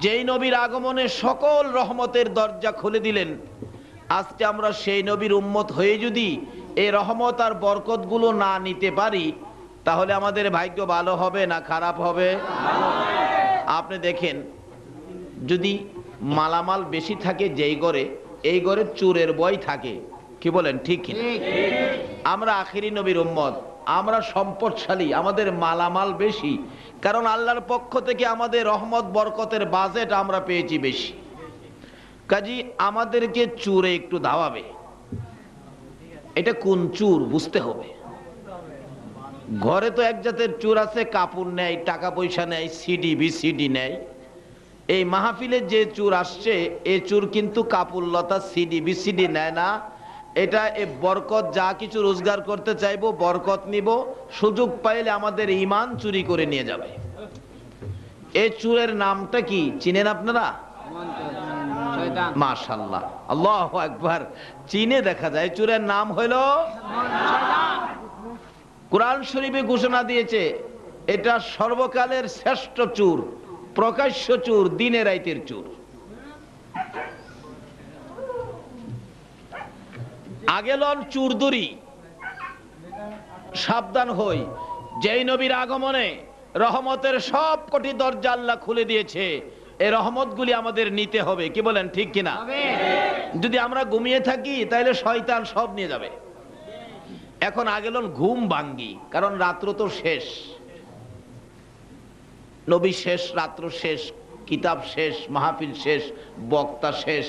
যেই নবীর আগমনে সকল রহমতের দরজা খুলে দিলেন, আজকে আমরা সেই নবীর উম্মত হয়ে যদি এই রহমত আর বরকতগুলো না নিতে পারি, তাহলে আমাদের ভাগ্য ভালো হবে না খারাপ হবে? আপনি দেখেন, যদি মালামাল বেশি থাকে যেই ঘরে, এই ঘরে চোরের ভয় থাকে। কি বলেন, ঠিক কিনা? আমরা আখিরি নবীর উম্মত, আমরা সম্পদশালী, আমাদের মালামাল বেশি, কারণ আল্লাহর পক্ষ থেকে আমাদের রহমত বরকতের বাজেট আমরা পেয়েছি বেশি। কাজী আমাদেরকে চোরে একটু দাওয়াবে। এটা কোন চোর বুঝতে হবে। ঘরে তো এক জাতের চোর আছে, কাপড় নেয়, টাকা পয়সা নেয়, সিডি বিসিডি নেয়। এই মাহফিলে যে চোর আসছে, এই চোর কিন্তু কাপড় লতা সিডি বিসিডি নেয় না। এটা এই বরকত, যা কিছু রোজগার করতে চাইবো বরকত নিব, সুযোগ পাইলে আমাদের ঈমান চুরি করে নিয়ে যাবে। এই চোরের নামটা কি চিনেন আপনারা? মাশাআল্লাহ, আল্লাহু আকবার। চীনে দেখা যায় চোরের নাম হইল শয়তান। কোরআন শরীফে ঘোষণা দিয়েছে এটা সর্বকালের শ্রেষ্ঠ চোর, প্রকাশ্য চোর, দিনে রাইতের চোর। আগে লন চুরদুরি, সাবধান হই। যেই নবীর আগমনে রহমতের সব কোটি দরজা আল্লাহ খুলে দিয়েছে, এই রহমতগুলি আমাদের নিতে হবে। কি বলেন, ঠিক কিনা? যদি আমরা ঘুমিয়ে থাকি তাহলে শয়তান সব নিয়ে যাবে। এখন আগে লন ঘুম ভাঙ্গি, কারণ রাত্র তো শেষ, নবী শেষ, রাত্র শেষ, কিতাব শেষ, মাহফিল শেষ, বক্তা শেষ।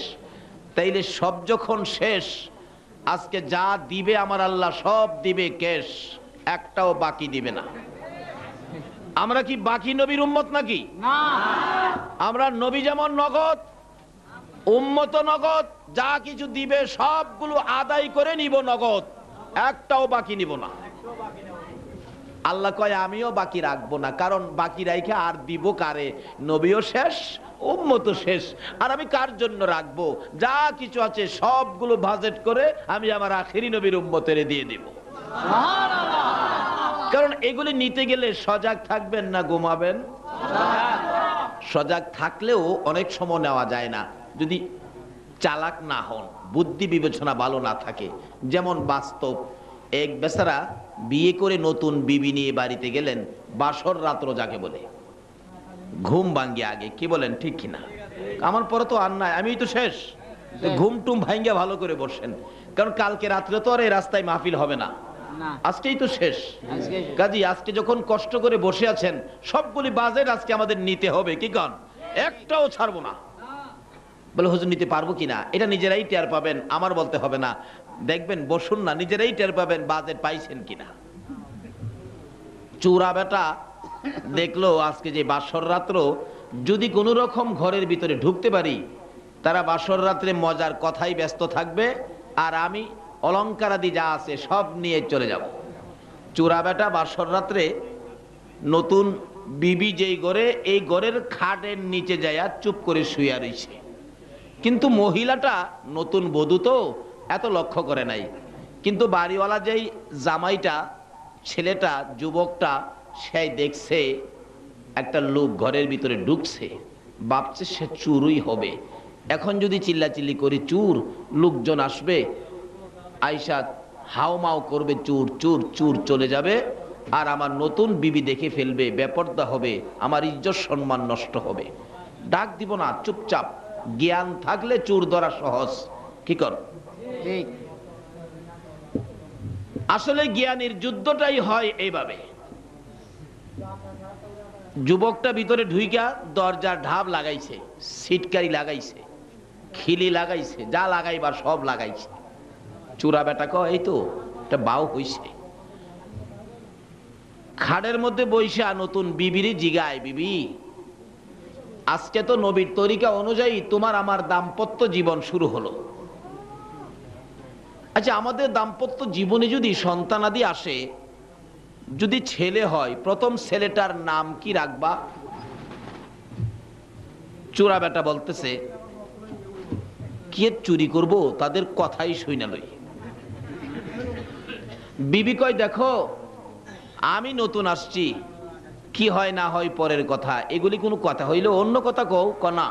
তাইলে সব যখন শেষ, আজকে যা দিবে আমার আল্লাহ সব দিবে ক্যাশ, একটাও বাকি দিবে না। আমরা কি বাকি নবীর উম্মত নাকি? না, আমরা নবী যেমন নগদ, উম্মত নগদ, যা কিছু দিবে সবগুলো আদায় করে নিব নগদ, একটাও বাকি নিব না। আল্লাহ কয় আমিও বাকি রাখবো না, কারণ বাকি রাখে আর দিব কারে? নবীও শেষ, উম্মতও শেষ, আর আমি কার জন্য রাখবো? যা কিছু আছে সবগুলো বাজেট করে আমি আমার আখিরি নবীর উম্মতের দিয়ে দিব। কারণ এগুলি নিতে গেলে সজাগ থাকবেন না ঘুমাবেন? সজাগ থাকলেও অনেক সময় নেওয়া যায় না, যদি চালাক না হন, বুদ্ধি বিবেচনা ভালো না থাকে। যেমন বাস্তব, এক বেচারা বিয়ে করে নতুন বিবি নিয়ে বাড়িতে গেলেন, বাসর রাত্র যাকে বলে, ঘুম ভাঙ্গে আগে। কি বলেন, ঠিক কিনা? আমার পরে তো আর নাই, আমি তো শেষ। ঘুম টুম ভাঙ্গে ভালো করে বসেন, কারণ কালকে রাত্রে তো আর এই রাস্তায় মাহফিল হবে না, আজকেই তো শেষ। কাজী আজকে যখন কষ্ট করে বসে আছেন, সবগুলি বাজেট আজকে আমাদের নিতে হবে। কি কন? একটাও ছাড়বো না। বলে হুজুর নিতে পারবো কিনা? এটা নিজেরাই টের পাবেন, আমার বলতে হবে না। দেখবেন, বসুন না, নিজেরাই টের পাবেন বাজেট পাইছেন কিনা। চোরা বেটা দেখলো আজকে যে বাসর রাত্র যদি কোনো রকম ঘরের ভিতরে ঢুকতে পারি, তারা বাসর রাত্রে মজার কথাই ব্যস্ত থাকবে, আর আমি অলংকারাদি যা আছে সব নিয়ে চলে যাব। চোরা বেটা বাসর রাত্রে নতুন বিবি যেই ঘরে, এই ঘরের খাটের নিচে যাইয়া চুপ করে শুয়ে রইছে। কিন্তু মহিলাটা নতুন বধূ তো এত লক্ষ্য করে নাই, কিন্তু বাড়িওয়ালা যেই জামাইটা, ছেলেটা, যুবকটা, সে দেখছে একটা লোক ঘরের ভিতরে ঢুকছে, ভাবছে সে চুরই হবে। এখন যদি চিল্লাচিল্লি করি চুর, লোকজন আসবে, আয়সা হাউমাউ করবে, চুর চুর চুর চলে যাবে, আর আমার নতুন বিবি দেখে ফেলবে, বেপরদা হবে, আমার ইজ্জত সম্মান নষ্ট হবে। ডাক দিব না, চুপচাপ। জ্ঞান থাকলে চোর ধরা সহজ। কি কর? আসলে জ্ঞানের যুদ্ধটাই হয় এইভাবে। যুবকটা ভিতরে ঢুইকা দরজার ঢাব লাগাইছে, সিটকারি লাগাইছে, খিলি লাগাইছে, যা লাগাইবার সব লাগাইছে। চোরা বেটা কয় এই তো এটা বাউ হইছে। খাটের মধ্যে বইসা নতুন বিবিরি জিগায়, বিবি আজকে তো নবীর তরিকা অনুযায়ী তোমার আমার দাম্পত্য জীবন শুরু হলো। আচ্ছা, আমাদের দাম্পত্য জীবনে যদি সন্তানাদি আসে, যদি ছেলে হয়, প্রথম ছেলেটার নাম কি রাখবা? চোরা বেটা বলতেছে কি চুরি করব, তাদের কথাই শুইনা লই। বিবি কয় দেখো আমি নতুন আসছি, কি হয় না হয় পরের কথা, এগুলি কোনো কথা হইলে অন্য কথা কও কনা।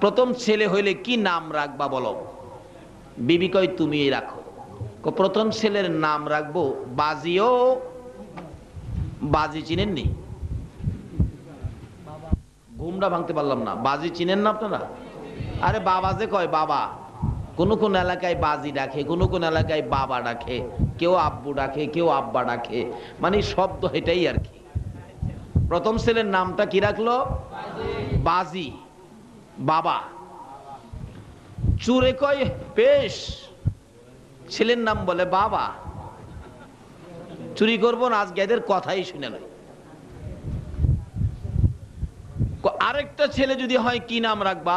প্রথম ছেলে হইলে কি নাম রাখবা বলো? বিবি কয় তুমি রাখো। প্রথম ছেলের নাম রাখবো বাজিও। বাজি চিনেননি? ঘুমটা ভাঙতে পারলাম না। বাজি চিনেন না আপনারা? আরে বাবা যে কয় বাবা, কোন কোন এলাকায় বাজি ডাকে, কোন কোন এলাকায় বাবা ডাকে, কেউ আব্বু ডাকে, কেউ আব্বা ডাকে, মানে শব্দ এটাই আর কি। প্রথম ছেলের নামটা কি রাখলো? বাজি, বাবা। চুরে কয় পেশ, ছেলের নাম বলে বাবা। চুরি করবো না আজকে, এদের কথাই শুনে নয়। আরেকটা ছেলে যদি হয় কি নাম রাখবা?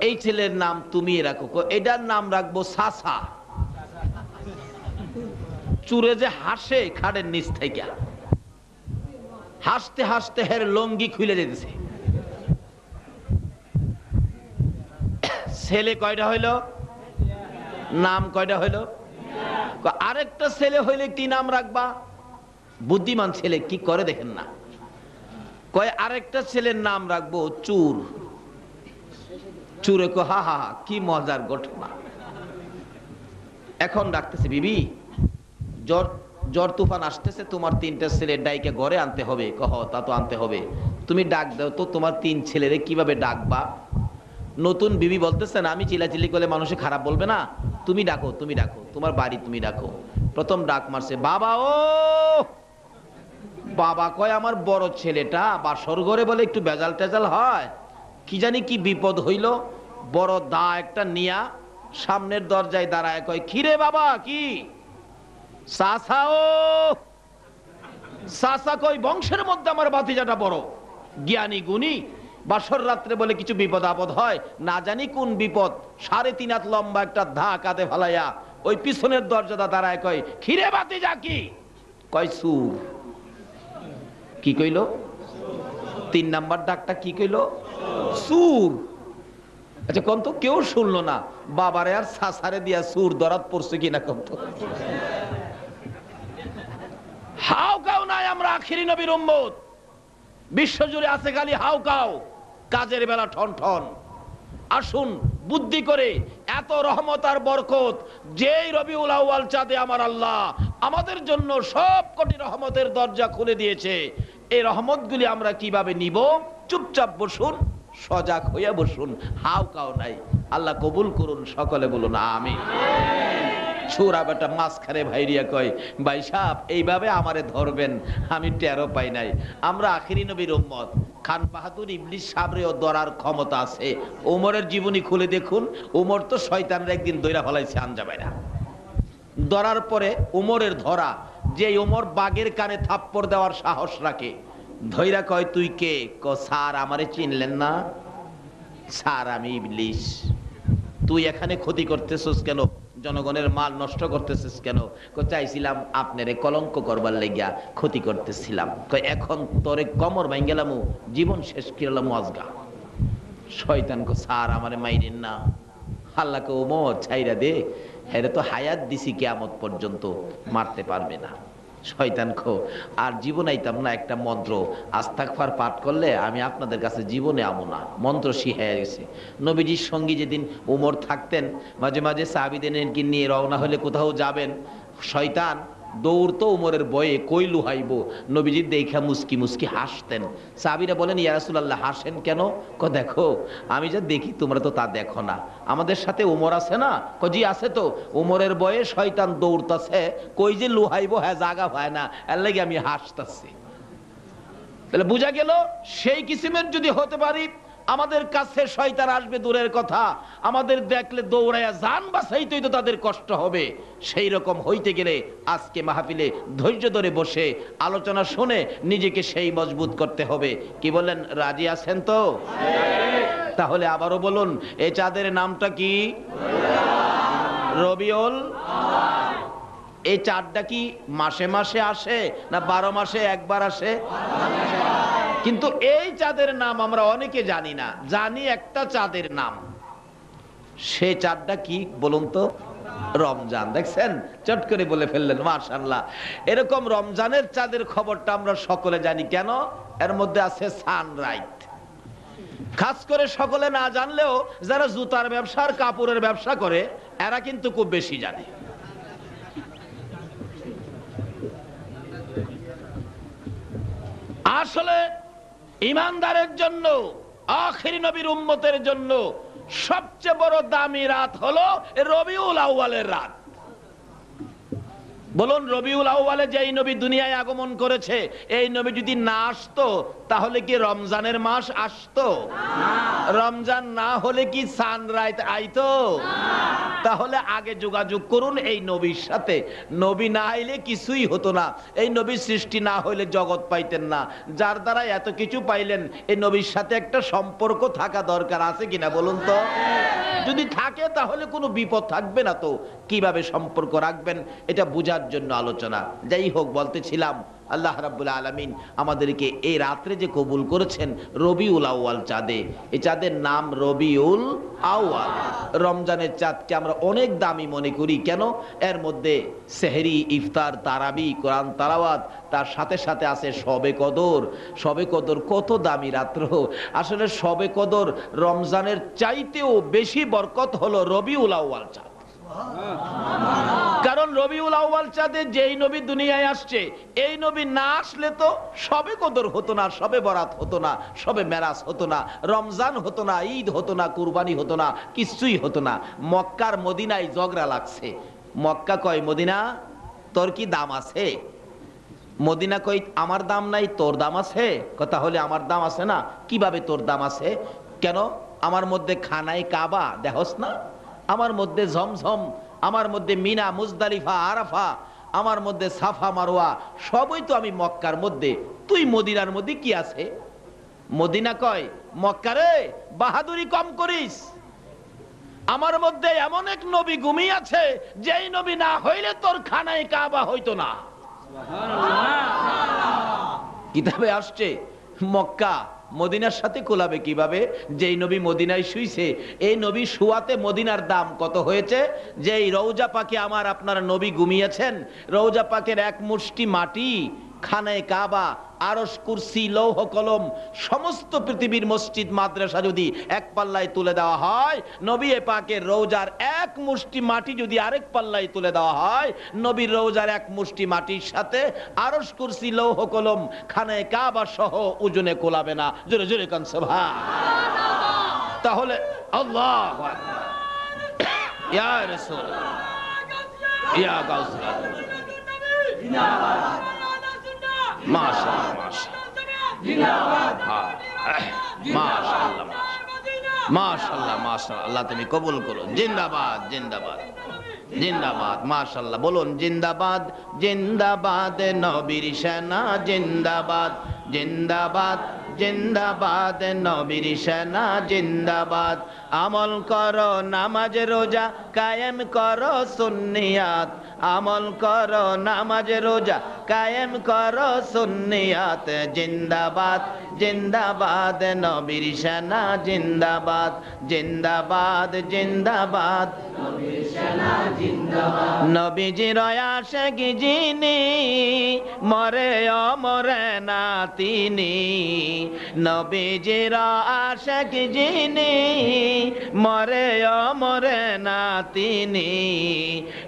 এই ছেলের নাম তুমি রাখো। এটার নাম রাখবো সাসা। চুরে যে হাসে খাড়ের নিচ থেকে, হাসতে হাসতে হের লঙ্গি খুলে যেতেছে। ছেলে কয়টা হইল? নাম কয়টা হইল? আরেকটা ছেলে হইলে কি নাম রাখবা? বুদ্ধিমান ছেলে কি করে দেখেন না, কয় আরেকটা ছেলের নাম রাখবো চুর। চুরে কো হা হা হা, কি মজার ঘটনা। এখন ডাকতেছে বিবি, জ্বর জ্বর তুফান আসতেছে, তোমার তিনটা ছেলের ডাইকে ঘরে আনতে হবে। কহ তা তো আনতে হবে, তুমি ডাক দাও তো তোমার তিন ছেলেরে কিভাবে ডাকবা? নতুন বিবি বলতেছেন আমি চিলাচিলি করলে মানুষে খারাপ বলবে না, তুমি ডাকো, তুমি ডাকো, তোমার বাড়ি তুমি ডাকো। প্রথম ডাক মারছে বাবা। ও বাবা কয় আমার বড় ছেলেটা বাসর ঘরে বলে একটু বেজাল টেজাল হয়, কি জানি কি বিপদ হইল। বড় দা একটা নিয়া সামনের দরজায় দাঁড়ায় কয় খিরে বাবা কি? সাসা। ও সাসা কই বংশের মধ্যে আমার ভাতিজাটা বড় জ্ঞানী গুণী, বাসর রাত্রে বলে কিছু বিপদ আপদ হয়, না জানি কোন বিপদ। 3.5 হাত লম্বা একটা ধা কাঁধে ফালাইয়া ওই পিছনের দরজাটা দাঁড়ায় কয় খিরে ভাতিজা কি? কয় সুর। কি কইল? 3 নাম্বার ডাকটা কি কইল? সুর। আচ্ছা কোন তো কেউ শুনলো না, বাবারে আর সাসারে দিয়া সুর ধরাত পড়ছে কিনা কোন তো। হাউ কাউ নাই, আমরা আখিরি নবীর উম্মত। বিশ্বজুড়ে আছে খালি হাউ কাউ, কাজের বেলা ঠন ঠন। আসুন বুদ্ধি করে, এত রহমত আর বরকত যেই রবিউল আউয়াল চাঁদে আমার আল্লাহ আমাদের জন্য সব কোটি রহমতের দরজা খুলে দিয়েছে, এই রহমতগুলি আমরা কিভাবে নিব? চুপচাপ বসুন, সজাগ হইয়া বসুন, হাউ কাউ নাই। আল্লাহ কবুল করুন, সকলে বলুন আমিন। সুরা বেটা মাঝখানে ভাইরিয়া কয় ভাই সাহেব এইভাবে আমারে ধরবেন, আমি টেরও পাই নাই। আমরা আখিরি নবীর উম্মত। খান বাহাদুর ইবলিস সাবরেও ধরার ক্ষমতা আছে। ওমরের জীবনী খুলে দেখুন, ওমর তো শয়তানরা একদিন দইরা ফলাইছে আনজাবাইরা। ধরার পরে ওমরের ধরা, যে ওমর বাগের কানে থাপ্পড় দেওয়ার সাহস রাখে, ধইরা কয় তুই কে? ক স্যার আমারে চিনলেন না? স্যার আমি ইবলিস। তুই এখানে ক্ষতি করতেছিস কেন? জনগণের মাল নষ্ট করতেছিস কেন? চাইছিলাম আপনারে কলঙ্ক করবার লাগিয়া ক্ষতি করতেছিলাম। এখন তোরে কমর ভাঙ্গেলাম, জীবন শেষ করলাম আজগা। শয়তান কো স্যার আমারে মাইরেন না। আল্লাহকে ওমর ছাইরা দে, হেরে তো হায়াত দিছি কিয়ামত পর্যন্ত, মারতে পারবে না। শয়তান খো আর জীবন আইতাম না একটা মন্ত্র আস্তাগফার পাঠ করলে আমি আপনাদের কাছে জীবনে আমো না, মন্ত্র শিখাইয়া গেছে। নবীজির সঙ্গী যেদিন ওমর থাকতেন, মাঝে মাঝে সাহাবীদেরকে নিয়ে রওনা হলে কোথাও যাবেন, শয়তান দৌড়তো উমরের বয়ে, কই লুহাইব। নবীজি দেখা মুস্কি মুস্কি হাসতেন। সাহাবীরা বলেন ইয়া রাসূলুল্লাহ হাসেন কেন? দেখো আমি যা দেখি তোমরা তো তা দেখো না, আমাদের সাথে উমর আছে না? জি আছে তো। উমরের বয়ে শয়তান দৌড়তাছে, কই যে লুহাইব হ্যাঁ জাগা হয় না, এর লাগি আমি হাসতাছি। তাহলে বোঝা গেল সেই কিসিমের যদি হতে পারি, আমাদের কাছে শয়তান আসবে দূরের কথা, আমাদের দেখলে দৌড়াইয়া জান বাঁচাইতেই তো তাদের কষ্ট হবে। সেই রকম হইতে গেলে আজকে মাহফিলে ধৈর্য ধরে বসে আলোচনা শুনে নিজেকে সেই মজবুত করতে হবে। কি বলেন, রাজি আছেন তো? তাহলে আবারও বলুন, এই চাঁদের নামটা কি? রবিউল। এই চাঁদটা কি মাসে মাসে আসে না 12 মাসে একবার আসে? কিন্তু এই চাঁদের নাম আমরা অনেকে জানি না। জানি একটা চাঁদের নাম, সেই চাঁদটা কি বলুন তো? রমজান। দেখছেন, চট করে বলে ফেললেন, মাশাআল্লাহ। এরকম রমজানের চাঁদের খবরটা আমরা সকলে জানি। কেন? এর মধ্যে আছে সানরাইজ। খাস করে সকলে না জানলেও যারা জুতার ব্যবসা আর কাপড়ের ব্যবসা করে এরা কিন্তু খুব বেশি জানে। আসলে ঈমানদারের জন্য, আখির নবীর উম্মতের জন্য সবচেয়ে বড় দামি রাত হলো রবিউল আউয়ালের রাত। বলুন, রবিউল আউয়ালে যে এই নবী দুনিয়ায় আগমন করেছে, এই নবী যদি না আসতো তাহলে কি রমজানের মাস আসতো? রমজান না হলে কি সানরাইজ আইতো? তাহলে আগে যোগাযোগ করুন এই নবীর সাথে। নবী না আইলে কিছুই হতো না। এই নবীর সৃষ্টি না হইলে জগৎ পাইতেন না। যার দ্বারা এত কিছু পাইলেন, এই নবীর সাথে একটা সম্পর্ক থাকা দরকার, আছে কিনা বলুন তো? যদি থাকে তাহলে কোনো বিপদ থাকবে না। তো কিভাবে সম্পর্ক রাখবেন এটা বোঝার জন্য আলোচনা। যাই হোক, বলতেছিলাম আল্লাহ রাব্বুল আলামিন আমাদেরকে এই রাত্রে যে কবুল করেছেন রবিউল আউয়াল চাঁদে। এই চাঁদের নাম রবিউল আউয়াল। রমজানের চাঁদকে আমরা অনেক দামি মনে করি। কেন? এর মধ্যে সেহরি, ইফতার, তারাবি, কোরআন তেলাওয়াত, তার সাথে সাথে আছে শবে কদর। শবে কদর কত দামি রাত্র! আসলে শবে কদর রমজানের চাইতেও বেশি বরকত হলো রবিউল আউয়াল চাঁদ। কারণ রবিউল আউয়াল চাঁদে যেই নবী দুনিয়ায় আসছে, এই নবী না আসলে তো শবে কদর হতো না, শবে বরাত হতো না, শবে মেরাজ হতো না, রমজান হতো না, ঈদ হতো না, কুরবানি হতো না, কিছুই হতো না। মক্কার মদিনায় ঝগড়া লাগছে। মক্কা কয়, মদিনা তোর কি দাম আছে? মদিনা কই, আমার দাম নাই, তোর দাম আছে। কথা হলে আমার দাম আছে না। কিভাবে তোর দাম আছে? কেন? আমার মধ্যে খানায় কাবা দেখস না? আমার মধ্যে ঝমঝম, আমার মধ্যে মিনা, মুজদালিফা, আরাফা, আমার মধ্যে সাফা মারওয়া, সবই তো আমি মক্কার মধ্যে। তুই মদিনার মধ্যে কি আছে? মদিনা কয়, মক্কারে বাহাদুরি কম করিস। আমার মধ্যে এমন এক নবী ঘুমিয়ে আছে, যেই নবী না হইলে তোর খানায় কাবা হইতো না। কিতাবে আসছে মক্কা মদিনার সাথে কোলাবে কিভাবে? যেই নবী মদিনায় শুইছে, এই নবী শুয়াতে মদিনার দাম কত হয়েছে? যেই রওজা পাকে আমার আপনার নবী ঘুমিয়েছেন, রওজা পাকের এক মুষ্টি মাটি, খানায় কাবা, আরশ, কুরসি, লৌহ কলম, সমস্ত পৃথিবীর মসজিদ মাদ্রাসা যদি এক পাল্লায় তুলে দেওয়া হয়, নবী পাকের রওজার এক মুষ্টি মাটি যদি আরেক পাল্লায় তুলে দেওয়া হয়, নবীর রওজার এক মুষ্টি মাটির সাথে আরশ, কুরসি, লৌহ কলম, খানায় কাবা সহ ওজনে কোলাবে না। জোরে জোরে কান সুবহানাল্লাহ। তাহলে আল্লাহু আকবার, ইয়া রাসূল, ইয়া গাউসুল আজম, জিন্দাবাদ, মাশাআল্লাহ, মাশাআল্লাহ, জিন্দাবাদ, মাশাআল্লাহ, মাশাআল্লাহ, মাশাআল্লাহ। আল্লাহ তুমি কবুল করো। জিন্দাবাদ, জিন্দাবাদ, জিন্দাবাদ, মাশাআল্লাহ। বলুন জিন্দাবাদ, জিন্দাবাদ নবীর সেনা, জিন্দাবাদ, জিন্দাবাদ, জিন্দাবাদ নবীর সেনা, জিন্দাবাদ। আমল করো নামাজ রোজা, কায়েম করো সুন্নিয়াত, আমল করো নামাজ রোজা, কায়েম করো সুন্নিয়াত। জিন্দাবাদ, জিন্দাবাদ নবীর সেনা, জিন্দাবাদ, জিন্দাবাদ, জিন্দাবাদ নবীর সেনা, জিন্দাবাদ। নবীজির আশিক যিনি, মরে অমরে না তিনি। নবীজির আশিক যিনি, মরে অমরে না তিনি।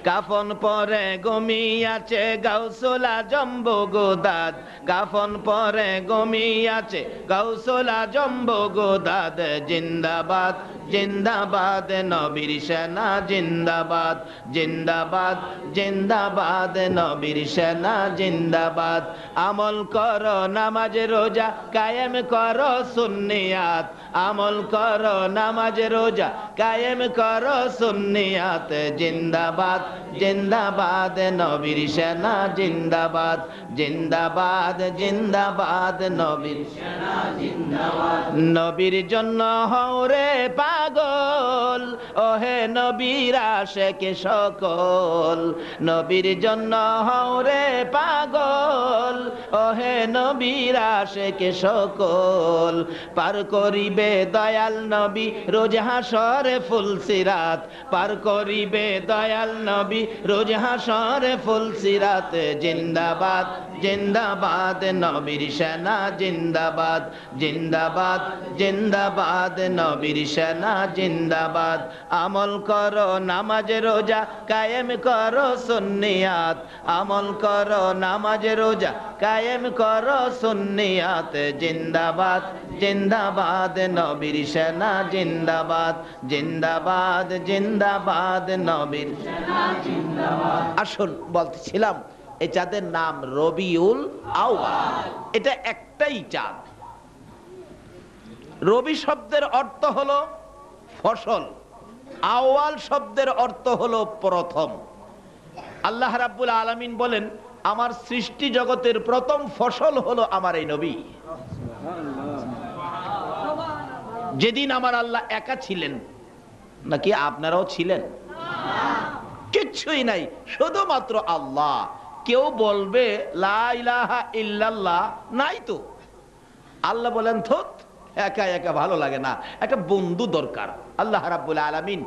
কাফন পরে ঘুমিয়াছে গাউসুল আজম বগদাদ, কাফন পরে ঘুমিয়াছে গাউসুল আজম বগদাদ। জিন্দাবাদ, জিন্দাবাদ নবীর সেনা, জিন্দাবাদ, জিন্দাবাদ, জিন্দাবাদ নবীর সেনা, জিন্দাবাদ। আমল করো নামাজ রোজা, কায়েম করো সুন্নিয়াত, আমল করো নামাজ রোজা, কায়েম করো সুন্নিয়াত। জিন্দাবাদ, জিন্দাবাদ নবীর সেনা, জিন্দাবাদ, জিন্দাবাদ, জিন্দাবাদ নবীর সেনা, জিন্দাবাদ। নবীর জন্য হও রে পাগল, ওহে নবীর আশিক সকল, নবীর জন্য হও রে পাগল, ওহে নবীর আশিক সকল। পার করিবে দয়াল নবী রোজ হাসরে ফুলসিরাত, পার করিবে দয়াল নবী রোজ হাসরে ফুলসিরাত। জিন্দাবাদ জিন্দাবাদ নবীর সেনা জিন্দাবাদ, জিন্দাবাদ জিন্দাবাদ নবীর সেনা জিন্দাবাদ। আমল করো নামাজ রোজা কায়েম করো সুন্নিয়াত, আমল করো নামাজ রোজা কায়েম করো সুন্নিয়াত। জিন্দাবাদ জিন্দাবাদ নবীর সেনা জিন্দাবাদ, জিন্দাবাদ জিন্দাবাদ নবীর সেনা জিন্দাবাদ। আসুন বলতেছিলাম এই চাঁদের নাম রবিউল আউয়াল। এটা একটাই চাঁদ। রবি শব্দের অর্থ হলো ফসল, আউয়াল শব্দের অর্থ হলো প্রথম। আল্লাহ রাব্বুল আলামিন বলেন আমার সৃষ্টি জগতের প্রথম ফসল হলো আমার এই নবী। যেদিন আমার আল্লাহ একা ছিলেন, নাকি আপনারাও ছিলেন? কিচ্ছুই নাই, শুধুমাত্র আল্লাহ। কেউ বলবে লা ইলাহা ইল্লাল্লাহ, নাই তো। আল্লাহ বলেন থুত, একা একা ভালো লাগে না, একটা বন্ধু দরকার। আল্লাহ রাব্বুল আলামিন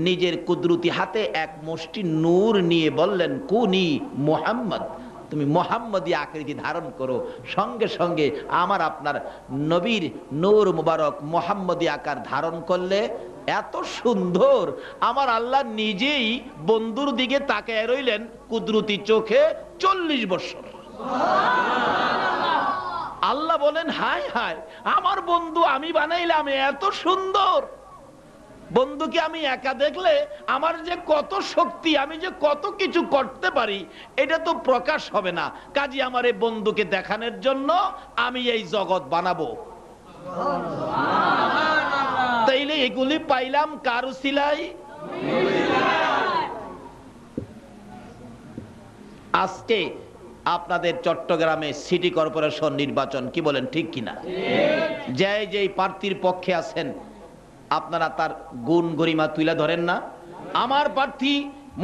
নিজের কুদরতি হাতে এক মুষ্টি নূর নিয়ে বললেন কুনি মুহাম্মদ, তুমি মুহাম্মদী আকৃতি ধারণ করো। সঙ্গে সঙ্গে আমার আপনার নবীর নূর মুবারক মুহাম্মদী আকার ধারণ করলে এত সুন্দর, আমার আল্লাহ নিজেই বন্ধুর দিকে তাকায় রইলেন কুদরতি চোখে 40 বছর। আল্লাহ বলেন হায় হায়, আমার বন্ধু আমি বানাইলাম এত সুন্দর, বন্ধুকে আমি একা দেখলে আমার যে কত শক্তি, আমি যে কত কিছু করতে পারি এটা তো প্রকাশ হবে না। কাজী আমার এই বন্ধুকে দেখানোর জন্য আমি এই জগৎ বানাবো। তাইলে এগুলি পাইলাম কার উসিলায়? আজকে আপনাদের চট্টগ্রামে সিটি কর্পোরেশন নির্বাচন, কি বলেন ঠিক কিনা? যেই প্রার্থীর পক্ষে আছেন আপনারা তার গুণ গরিমা তুলে ধরেন না। আমার প্রার্থী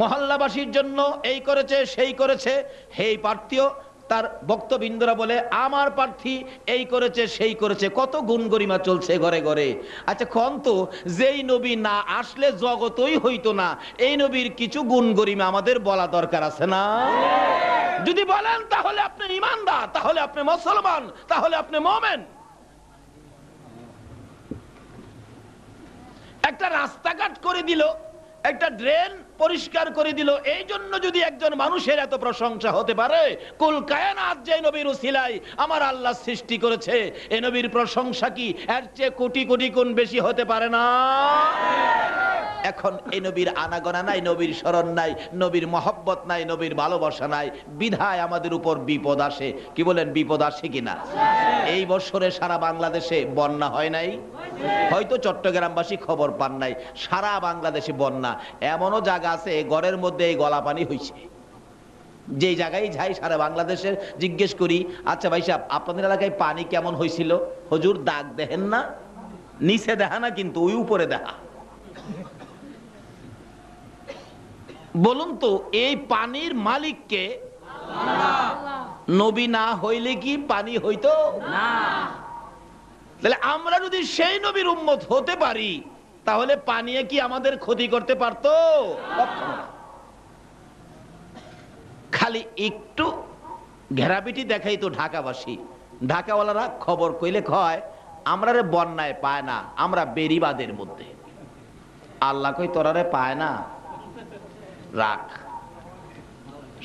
মহল্লাবাসীর জন্য এই করেছে সেই করেছে, সেই প্রার্থীও তার বক্তবৃন্দরা বলে আমার প্রার্থী এই করেছে সেই করেছে, কত গুণ গরিমা চলছে ঘরে ঘরে। আচ্ছা কোন তো, যেই নবী না আসলে জগতই হইতো না, এই নবীর কিছু গুণ গরিমা আমাদের বলা দরকার আছে না? যদি বলেন তাহলে আপনি ঈমানদার, তাহলে আপনি মুসলমান, তাহলে আপনি মুমিন। একটা রাস্তাঘাট করে দিল, একটা ড্রেন পরিষ্কার করে দিল, এই জন্য যদি একজন মানুষের এত প্রশংসা হতে পারে, কুল কায়নাত যে নবীর উসিলায় আমার আল্লাহ সৃষ্টি করেছে, এই নবীর প্রশংসা কি এর চেয়ে কোটি কোটি গুণ বেশি হতে পারে না? এখন এই নবীর আনাগোনা নাই, নবীর স্মরণ নাই, নবীর মহব্বত নাই, নবীর ভালোবাসা নাই, বিধায় আমাদের উপর বিপদ আসে। কি বলেন, বিপদ আসে কিনা? এই বছরে সারা বাংলাদেশে বন্যা হয় নাই? হয়তো চট্টগ্রামবাসী খবর পান নাই, সারা বাংলাদেশে বন্যা। এমনও জায়গা আছে ঘরের মধ্যে এই গলা পানি হয়েছে। যেই জায়গায় যাই সারা বাংলাদেশের জিজ্ঞেস করি, আচ্ছা ভাই সাহেব আপনাদের এলাকায় পানি কেমন হয়েছিল? হুজুর দাগ দেখেন না, নিচে দেখা না কিন্তু ওই উপরে দেখা। বলুন তো এই পানির মালিককে? নবী না হইলে কি পানি হইতো না? তাহলে আমরা যদি সেই নবীর উম্মত হতে পারি তাহলে পানি কি আমাদের ক্ষতি করতে পারতো? খালি একটু ঘেরাপিটি দেখাই তো ঢাকাবাসী, ঢাকাওয়ালারা খবর কইলে কয় আমরা রে বন্যায় পায় না, আমরা বেরিবাদের মধ্যে। আল্লাহ কই তোরারে পায় না, রাখ,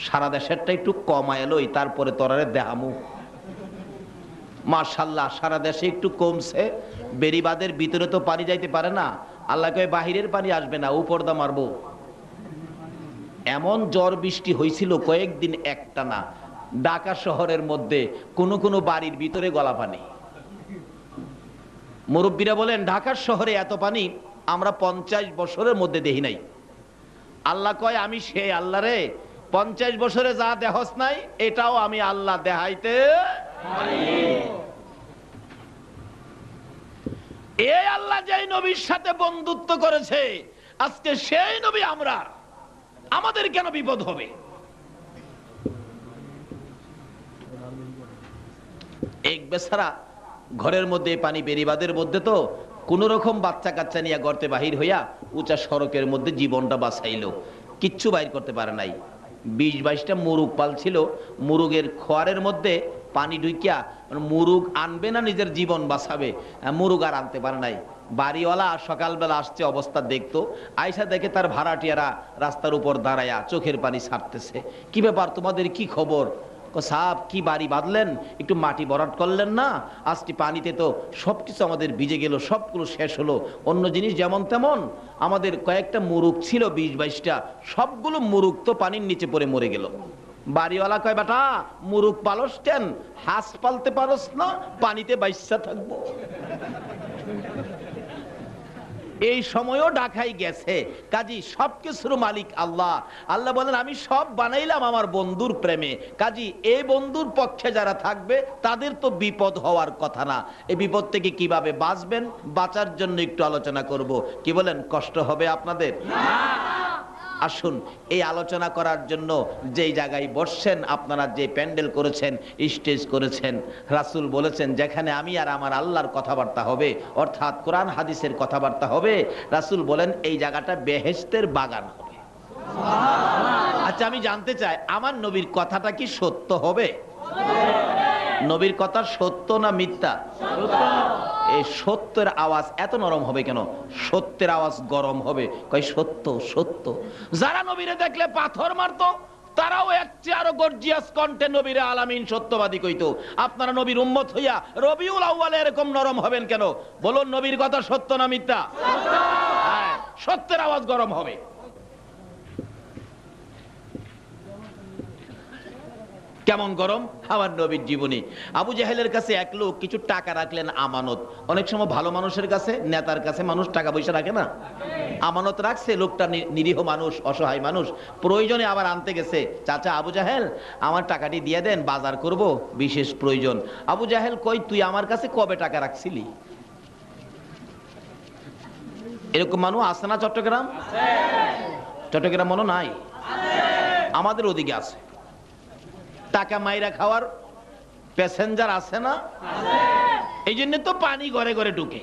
সারা দেশেরটা একটু কমায় লই, তারপরে তোরারে দেহামু। মাশাআল্লাহ সারা দেশে একটু কমছে, বেরিবাদের ভিতরে তো পানি যাইতে পারে না। আল্লাহ কয় বাহিরের পানি আসবে না, উপরদা মারবো। এমন ঝড় বৃষ্টি হয়েছিল কয়েকদিন একটানা, ঢাকা শহরের মধ্যে কোনো কোনো বাড়ির ভিতরে গলা পানি। মুরব্বীরা বলেন ঢাকার শহরে এত পানি আমরা 50 বছরের মধ্যে দেখি নাই। আল্লাহ কয় আমি সেই আল্লাহ রে, 50 বছরে যা দেহস নাই এটাও আমি আল্লাহ দেখাইতে পারি। এই আল্লাহ যেই নবীর সাথে বন্ধুত্ব করেছে, আজকে সেই নবী আমরা, আমাদের কেন বিপদ হবে? এক বেচারা ঘরের মধ্যে পানি বেরিবাদের মধ্যে তো কোন রকম বাচ্চা কাচ্চা নিয়ে গর্তে বাহির হইয়া উঁচা সড়কের মধ্যে জীবনটা বাঁচাইলো, কিচ্ছু বাইর করতে পারে নাই। 20-22টা মুরুগ পাল ছিল, মুরুগের খোয়ারের মধ্যে পানি ঢুকিয়া মুরুগ আনবে না নিজের জীবন বাঁচাবে, মুরুগ আর আনতে পারে নাই। বাড়িওয়ালা সকালবেলা আসছে, অবস্থা দেখতো, আয়সা দেখে তার ভাড়াটিয়ারা রাস্তার উপর দাঁড়ায়া চোখের পানি ছাড়তেছে। কি ব্যাপার, তোমাদের কি খবর? সাহেব কি বাড়ি বাঁধলেন, একটু মাটি ভরাট করলেন না? আজকে পানিতে তো সবকিছু আমাদের ভিজে গেল, সবগুলো শেষ হলো। অন্য জিনিস যেমন তেমন, আমাদের কয়েকটা মুরুগ ছিল 20-22টা, সবগুলো মুরুগ তো পানির নিচে পড়ে মরে গেল। বাড়িওয়ালা কয়, বেটা মুরুগ পালস কেন, হাঁস পালতে পারস না, পানিতে বাইসা থাকবো। এই সময়ও ঢাকায় গেছে। কাজী সবকিছুর মালিক আল্লাহ। আল্লাহ বলেন আমি সব বানাইলাম আমার বন্ধুর প্রেমে। কাজী এই বন্ধুর পক্ষে যারা থাকবে তাদের তো বিপদ হওয়ার কথা না। এই বিপদ থেকে কিভাবে বাঁচবেন, বাঁচার জন্য একটু আলোচনা করব। কি বলেন, কষ্ট হবে আপনাদের? আসুন এই আলোচনা করার জন্য যেই জায়গায় বসছেন, আপনারা যে প্যান্ডেল করেছেন, স্টেজ করেছেন, রাসূল বলেছেন যেখানে আমি আর আমার আল্লাহর কথাবার্তা হবে, অর্থাৎ কোরআন হাদিসের কথাবার্তা হবে, রাসূল বলেন এই জায়গাটা বেহেশতের বাগান হবে। আচ্ছা আমি জানতে চাই, আমার নবীর কথাটা কি সত্য হবে? নবীর কথা সত্য না মিথ্যা? এই সত্যের আওয়াজ এত নরম হবে কেন? সত্যের আওয়াজ গরম হবে। কয় সত্য সত্য। যারা নবীরে দেখলে পাথর মারতো, তারাও এক চেয়ে আরো গর্জিয়াস কণ্ঠে নবীরে আলামিন সত্যবাদী কইতো। আপনারা নবীর উম্মত হইয়া রবিউল আউয়ালে এরকম নরম হবেন কেন? বলুন নবীর কথা সত্য না মিথ্যা? হ্যাঁ, সত্যের আওয়াজ গরম হবে। কেমন গরম? আমার নবীর জীবনী। আবু জাহেলের কাছে এক লোক কিছু টাকা রাখলেন আমানত। অনেক সময় ভালো মানুষের কাছে, নেতার কাছে মানুষ টাকা পয়সা রাখে না, আমানত রাখছে। লোকটা নিরীহ মানুষ, অসহায় মানুষ, প্রয়োজনে আবার আনতে গেছে। চাচা আবু জাহেল আমার টাকাটি দিয়ে দেন, বাজার করব, বিশেষ প্রয়োজন। আবু জাহেল কই, তুই আমার কাছে কবে টাকা রাখছিলি? এরকম মানুষ আছে না চট্টগ্রাম? চট্টগ্রাম মনে নাই, আমাদের ওদিকে আছে। টাকা মাইরা খাওয়ার প্যাসেঞ্জার আছে না? এই জন্য তো পানি ঘরে ঘরে ঢুকে।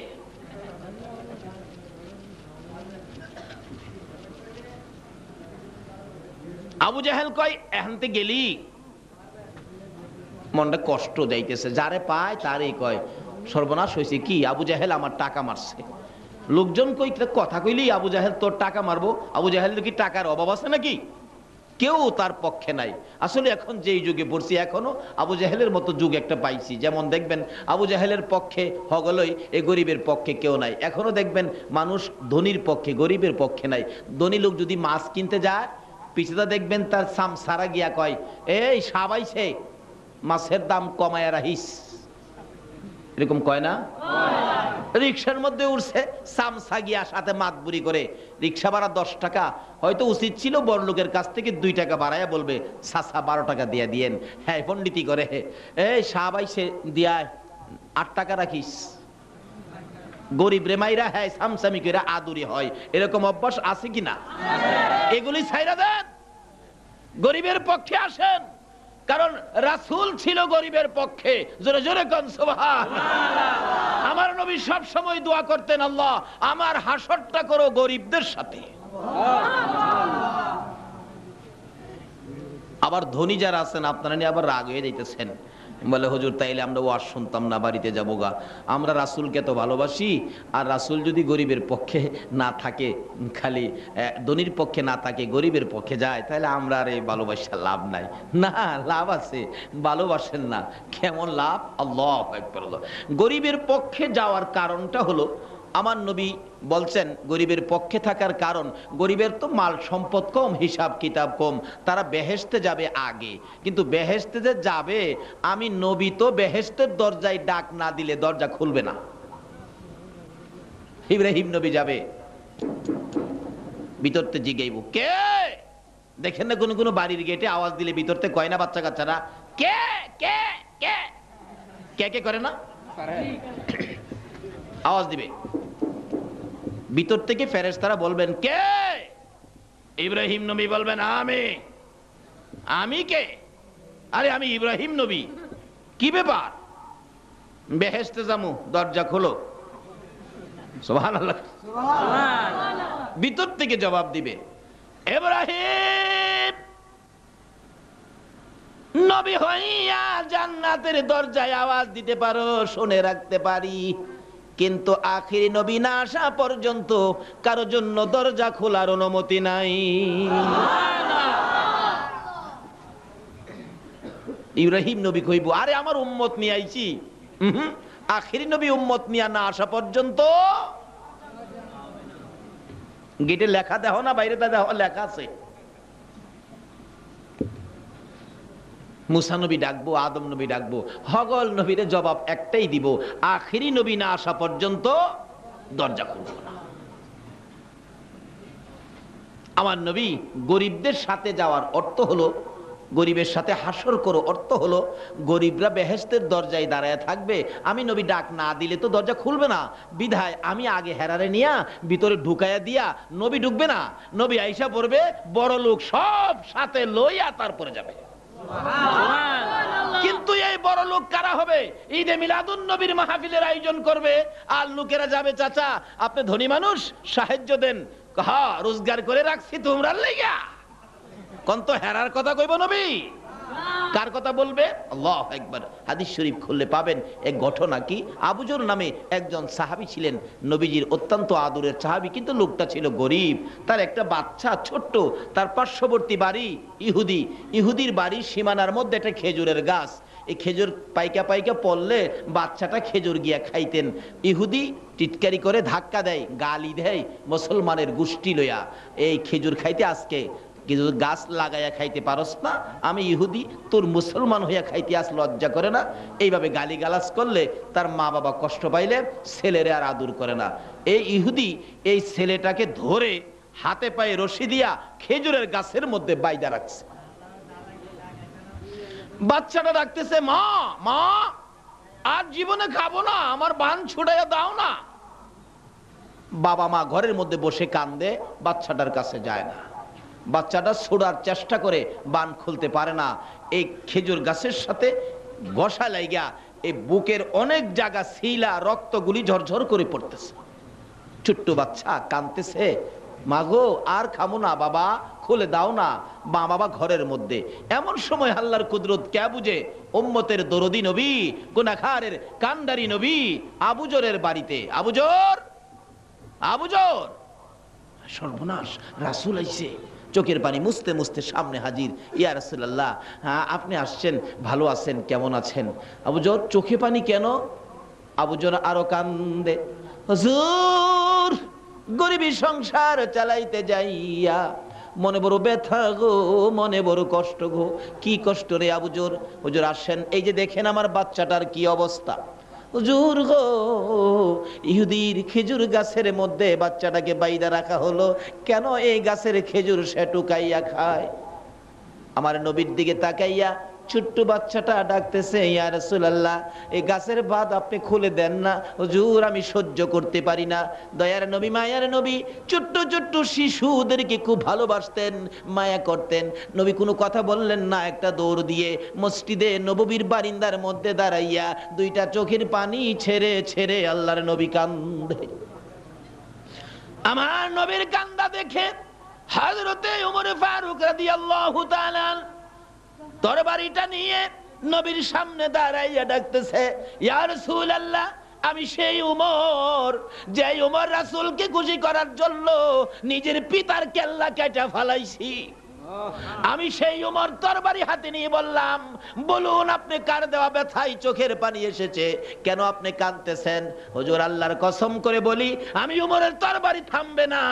আবু জাহেল কয় এখানতে গেলি মনটা কষ্ট যাইতেছে, যারে পায় তারে কয় সর্বনাশ হয়েছে। কি? আবু জাহেল আমার টাকা মারছে। লোকজন কই কথা কইলি আবু জাহেল তোর টাকা মারবো? আবু জাহেল কি টাকার অভাব আছে নাকি? কেউ তার পক্ষে নাই। আসলে এখন যেই যুগে পড়ছি, এখনো আবু জাহেলের মতো যুগ একটা পাইছি। যেমন দেখবেন আবু জাহেলের পক্ষে হগলই, এই গরিবের পক্ষে কেউ নাই। এখনো দেখবেন মানুষ ধনীর পক্ষে, গরিবের পক্ষে নাই। ধনী লোক যদি মাছ কিনতে যায়, পিছুটা দেখবেন তার সাম সারা গিয়া কয়, এই সাবাইছে মাছের দাম কমায়া রাখিস, এরকম কয় না? রিক্সার মধ্যে উঠছে, সামসা গিয়া সাথে মাতবুরি করে, রিক্সা ভাড়া 10 টাকা, হয়তো উচিত ছিল বড় লোকের কাছ থেকে 2 টাকা বাড়াইয়া বলবে সাসা 12 টাকা দিয়া দিয়েন। হ্যাঁ পন্ডিতি করে, এই সাবাইছে দিয়া 8 টাকা রাখিস। গরিব রে মাইরা হ্যাঁ সামসামি করে আদুরি হয়, এরকম অভ্যাস আছে কিনা? এগুলি ছাইরা দেন, গরিবের পক্ষে আসেন। কারণ রাসূল ছিল গরিবের পক্ষে। জোরে জোরে কোন সুবহানাল্লাহ। আমার নবী সব সময় দোয়া করতেন, আল্লাহ আমার হাসরটা করো গরিবদের সাথে। আবার ধনী যারা আছেন আপনারা নিয়ে আবার রাগ হয়ে যাইতেছেন, বলে হুজুর তাইলে আমরা ওয়াজ শুনতাম না, বাড়িতে যাবো গা। আমরা রাসূলকে তো ভালোবাসি, আর রাসূল যদি গরিবের পক্ষে না থাকে, খালি ধনীর পক্ষে না থাকে, গরিবের পক্ষে যায়, তাহলে আমরা আর এই ভালোবাসা লাভ নাই। না, লাভ আছে, ভালোবাসেন না, কেমন লাভ? আল্লাহু আকবার। গরিবের পক্ষে যাওয়ার কারণটা হলো, আমার নবী বলছেন গরিবের পক্ষে থাকার কারণ, গরিবের তো মাল সম্পদ কম, হিসাব কিতাব কম, তারা বেহেশতে যাবে আগে। কিন্তু বেহেশতে যে যাবে, আমি নবী তো বেহেশতের দরজায় ডাক না দিলে দরজা খুলবে না। ইব্রাহিম নবী যাবে, ভিতরতে জিগাইব কে? দেখেন না কোন কোন বাড়ির গেটে আওয়াজ দিলে ভিতরতে কয় না বাচ্চা কাচ্চারা কে কে কে কে কে করে না? আওয়াজ দিবে, ভিতর থেকে ফেরেশতারা বলবেন, কে? ইব্রাহিম নবী বলবেন, আমি কে? আরে আমি ইব্রাহিম নবী। কি ব্যাপার? বেহেশতে যামু, দরজা খোলো। সুবহানাল্লাহ। ভিতর থেকে জবাব দিবে, ইব্রাহিম নবী হইয়া জান্নাতের দরজায় আওয়াজ দিতে পারো, শুনে রাখতে পারি, কিন্তু আখিরি নবী না আসা পর্যন্ত কারো জন্য দরজা খোলার অনুমতি নাই। ইব্রাহিম নবী কইব, আরে আমার উম্মত নিয়ে আইছি, আখিরি নবী উম্মত নিয়ে না আসা পর্যন্ত। গেটে লেখা দেখো না, বাইরে দেখো লেখা আছে, মুসা নবী ডাকবো, আদম নবী ডাকবো, হগল নবীরে জবাব একটাই দিব, আখিরি নবী না আসা পর্যন্ত দরজা খুলবো না। আমার নবী গরিবদের সাথে যাওয়ার অর্থ হলো, গরিবের সাথে হাসর করো অর্থ হলো, গরিবরা বেহেশতের দরজায় দাঁড়ায় থাকবে, আমি নবী ডাক না দিলে তো দরজা খুলবে না, বিধায় আমি আগে হেরারে নিয়া ভিতরে ঢুকাইয়া দিয়া, নবী ঢুকবে না, নবী আইসা পড়বে, বড় লোক সব সাথে লইয়া তারপরে যাবে। কিন্তু এই বড় লোক কারা হবে? ঈদে মিলাদুন নবীর মাহফিলের আয়োজন করবে, আর লোকেরা যাবে, চাচা আপনি ধনী মানুষ, সাহায্য দেন। হ্যাঁ, রোজগার করে রাখছি তোমরা লাইগা। কোন তো হেরার কথা কইব নবী? কার কথা বলবে? আল্লাহু আকবার। হাদিস শরীফ খুললে পাবেন এক ঘটনা কি, আবু যর নামে একজন সাহাবী ছিলেন, নবীজির অত্যন্ত আদরের সাহাবী, কিন্তু লোকটা ছিল গরিব, তার একটা বাচ্চা ছোট্ট, তার পার্শ্ববর্তী বাড়ি ইহুদির বাড়ির সীমানার মধ্যে একটা খেজুরের গাছ, এই খেজুর পাইকা পাইকা পড়লে বাচ্চাটা খেজুর গিয়া খাইতেন, ইহুদি টিটকারি করে ধাক্কা দেয়, গালি দেয়, মুসলমানের গোষ্ঠী লইয়া এই খেজুর খাইতে আজকে কিন্তু গাছ লাগাইয়া খাইতে পারস না, আমি ইহুদি, তোর মুসলমান হইয়া খাইতে আস লজ্জা করে না? এইভাবে গালিগালাজ করলে তার মা বাবা কষ্ট পাইলে ছেলেরে আর আদর করে না। এই ইহুদি এই ছেলেটাকে ধরে হাতে পায়ে রশি দিয়া খেজুরের গাছের মধ্যে বাইদা রাখছে। বাচ্চাটা ডাকতেছে, মা মা, আর জীবনে খাবো না, আমার বান ছুটাইয়া দাও না। বাবা মা ঘরের মধ্যে বসে কান্দে, বাচ্চাটার কাছে যায় না, বাচ্চাটা ছোড়ার চেষ্টা করে, বান খুলতে পারে না, এই খেজুর গাছের সাথে ঘষা লাইগা এই বুকের অনেক জায়গা শিলা রক্তগুলি ঝরঝর করে পড়তেছে। ছোট্ট বাচ্চা কাঁদতেছে, মাগো আর খামো না বাবা, খুলে দাও না। মা বাবা ঘরের মধ্যে। এমন সময় আল্লাহর কুদরত কে বুঝে, উম্মতের দরদি নবী, গুনাহগারের কান্ডারি নবী আবু যরের বাড়িতে। আবু যর সর্বনাশ, রাসূল আইছে, চোখের পানি মুছতে মুছতে সামনে হাজির। ইয়া রাসূলুল্লাহ, হ্যাঁ আপনি আসছেন, ভালো আছেন, কেমন আছেন? আবু যর চোখে পানি কেন? আবু যর আরো কান্দে, হুজুর গরিবী সংসার চালাইতে যাইয়া মনে বড় ব্যথা গো, মনে বড় কষ্ট গো। কি কষ্ট রে আবু যর? হুজুর আসেন, এই যে দেখেন আমার বাচ্চাটার কি অবস্থা। হুজুর গো, ইহুদির খেজুর গাছের মধ্যে বাচ্চাটাকে বাইদা রাখা হলো, কেন এই গাছের খেজুর সে টুকাইয়া খায়। আমার নবীর দিকে তাকাইয়া ছোট্ট বাচ্চাটা ডাকতেছে, ইয়া রাসূলুল্লাহ এই গাছের বাদ আপনি খুলে দেন না, হুজুর আমি সহ্য করতে পারি না। দয়ার নবী, মায়ার নবী ছোট্ট ছোট্ট শিশুদেরকে খুব ভালোবাসতেন, মায়া করতেন। নবী কোনো কথা বললেন না, একটা দৌড় দিয়ে মসজিদে নববীর বারিন্দার মধ্যে দাঁড়াইয়া দুইটা চোখের পানি ছেড়ে ছেড়ে আল্লাহর নবী কান্দে। আমার নবীর কান্দা দেখে হযরতে ওমর ফারুক রাদিয়াল্লাহু তাআলা তরবারিটা নিয়ে নবীর সামনে দাঁড়াইয়া ডাকতেছে, ইয়া রাসূলুল্লাহ আমি সেই ওমর, যে ওমর রাসূলকে খুশি করার জন্য নিজের পিতার কেল্লা কেটে ফেলাইছি। আমি সেই ওমর তরবারি হাতে নিয়ে বললাম, বলুন আপনি কার দেওয়া ব্যথায় চোখের পানি এসেছে, কেন আপনি কাঁদতেছেন? হুজুর আল্লাহর কসম করে বলি, আমি ওমরের তরবারি থামবে না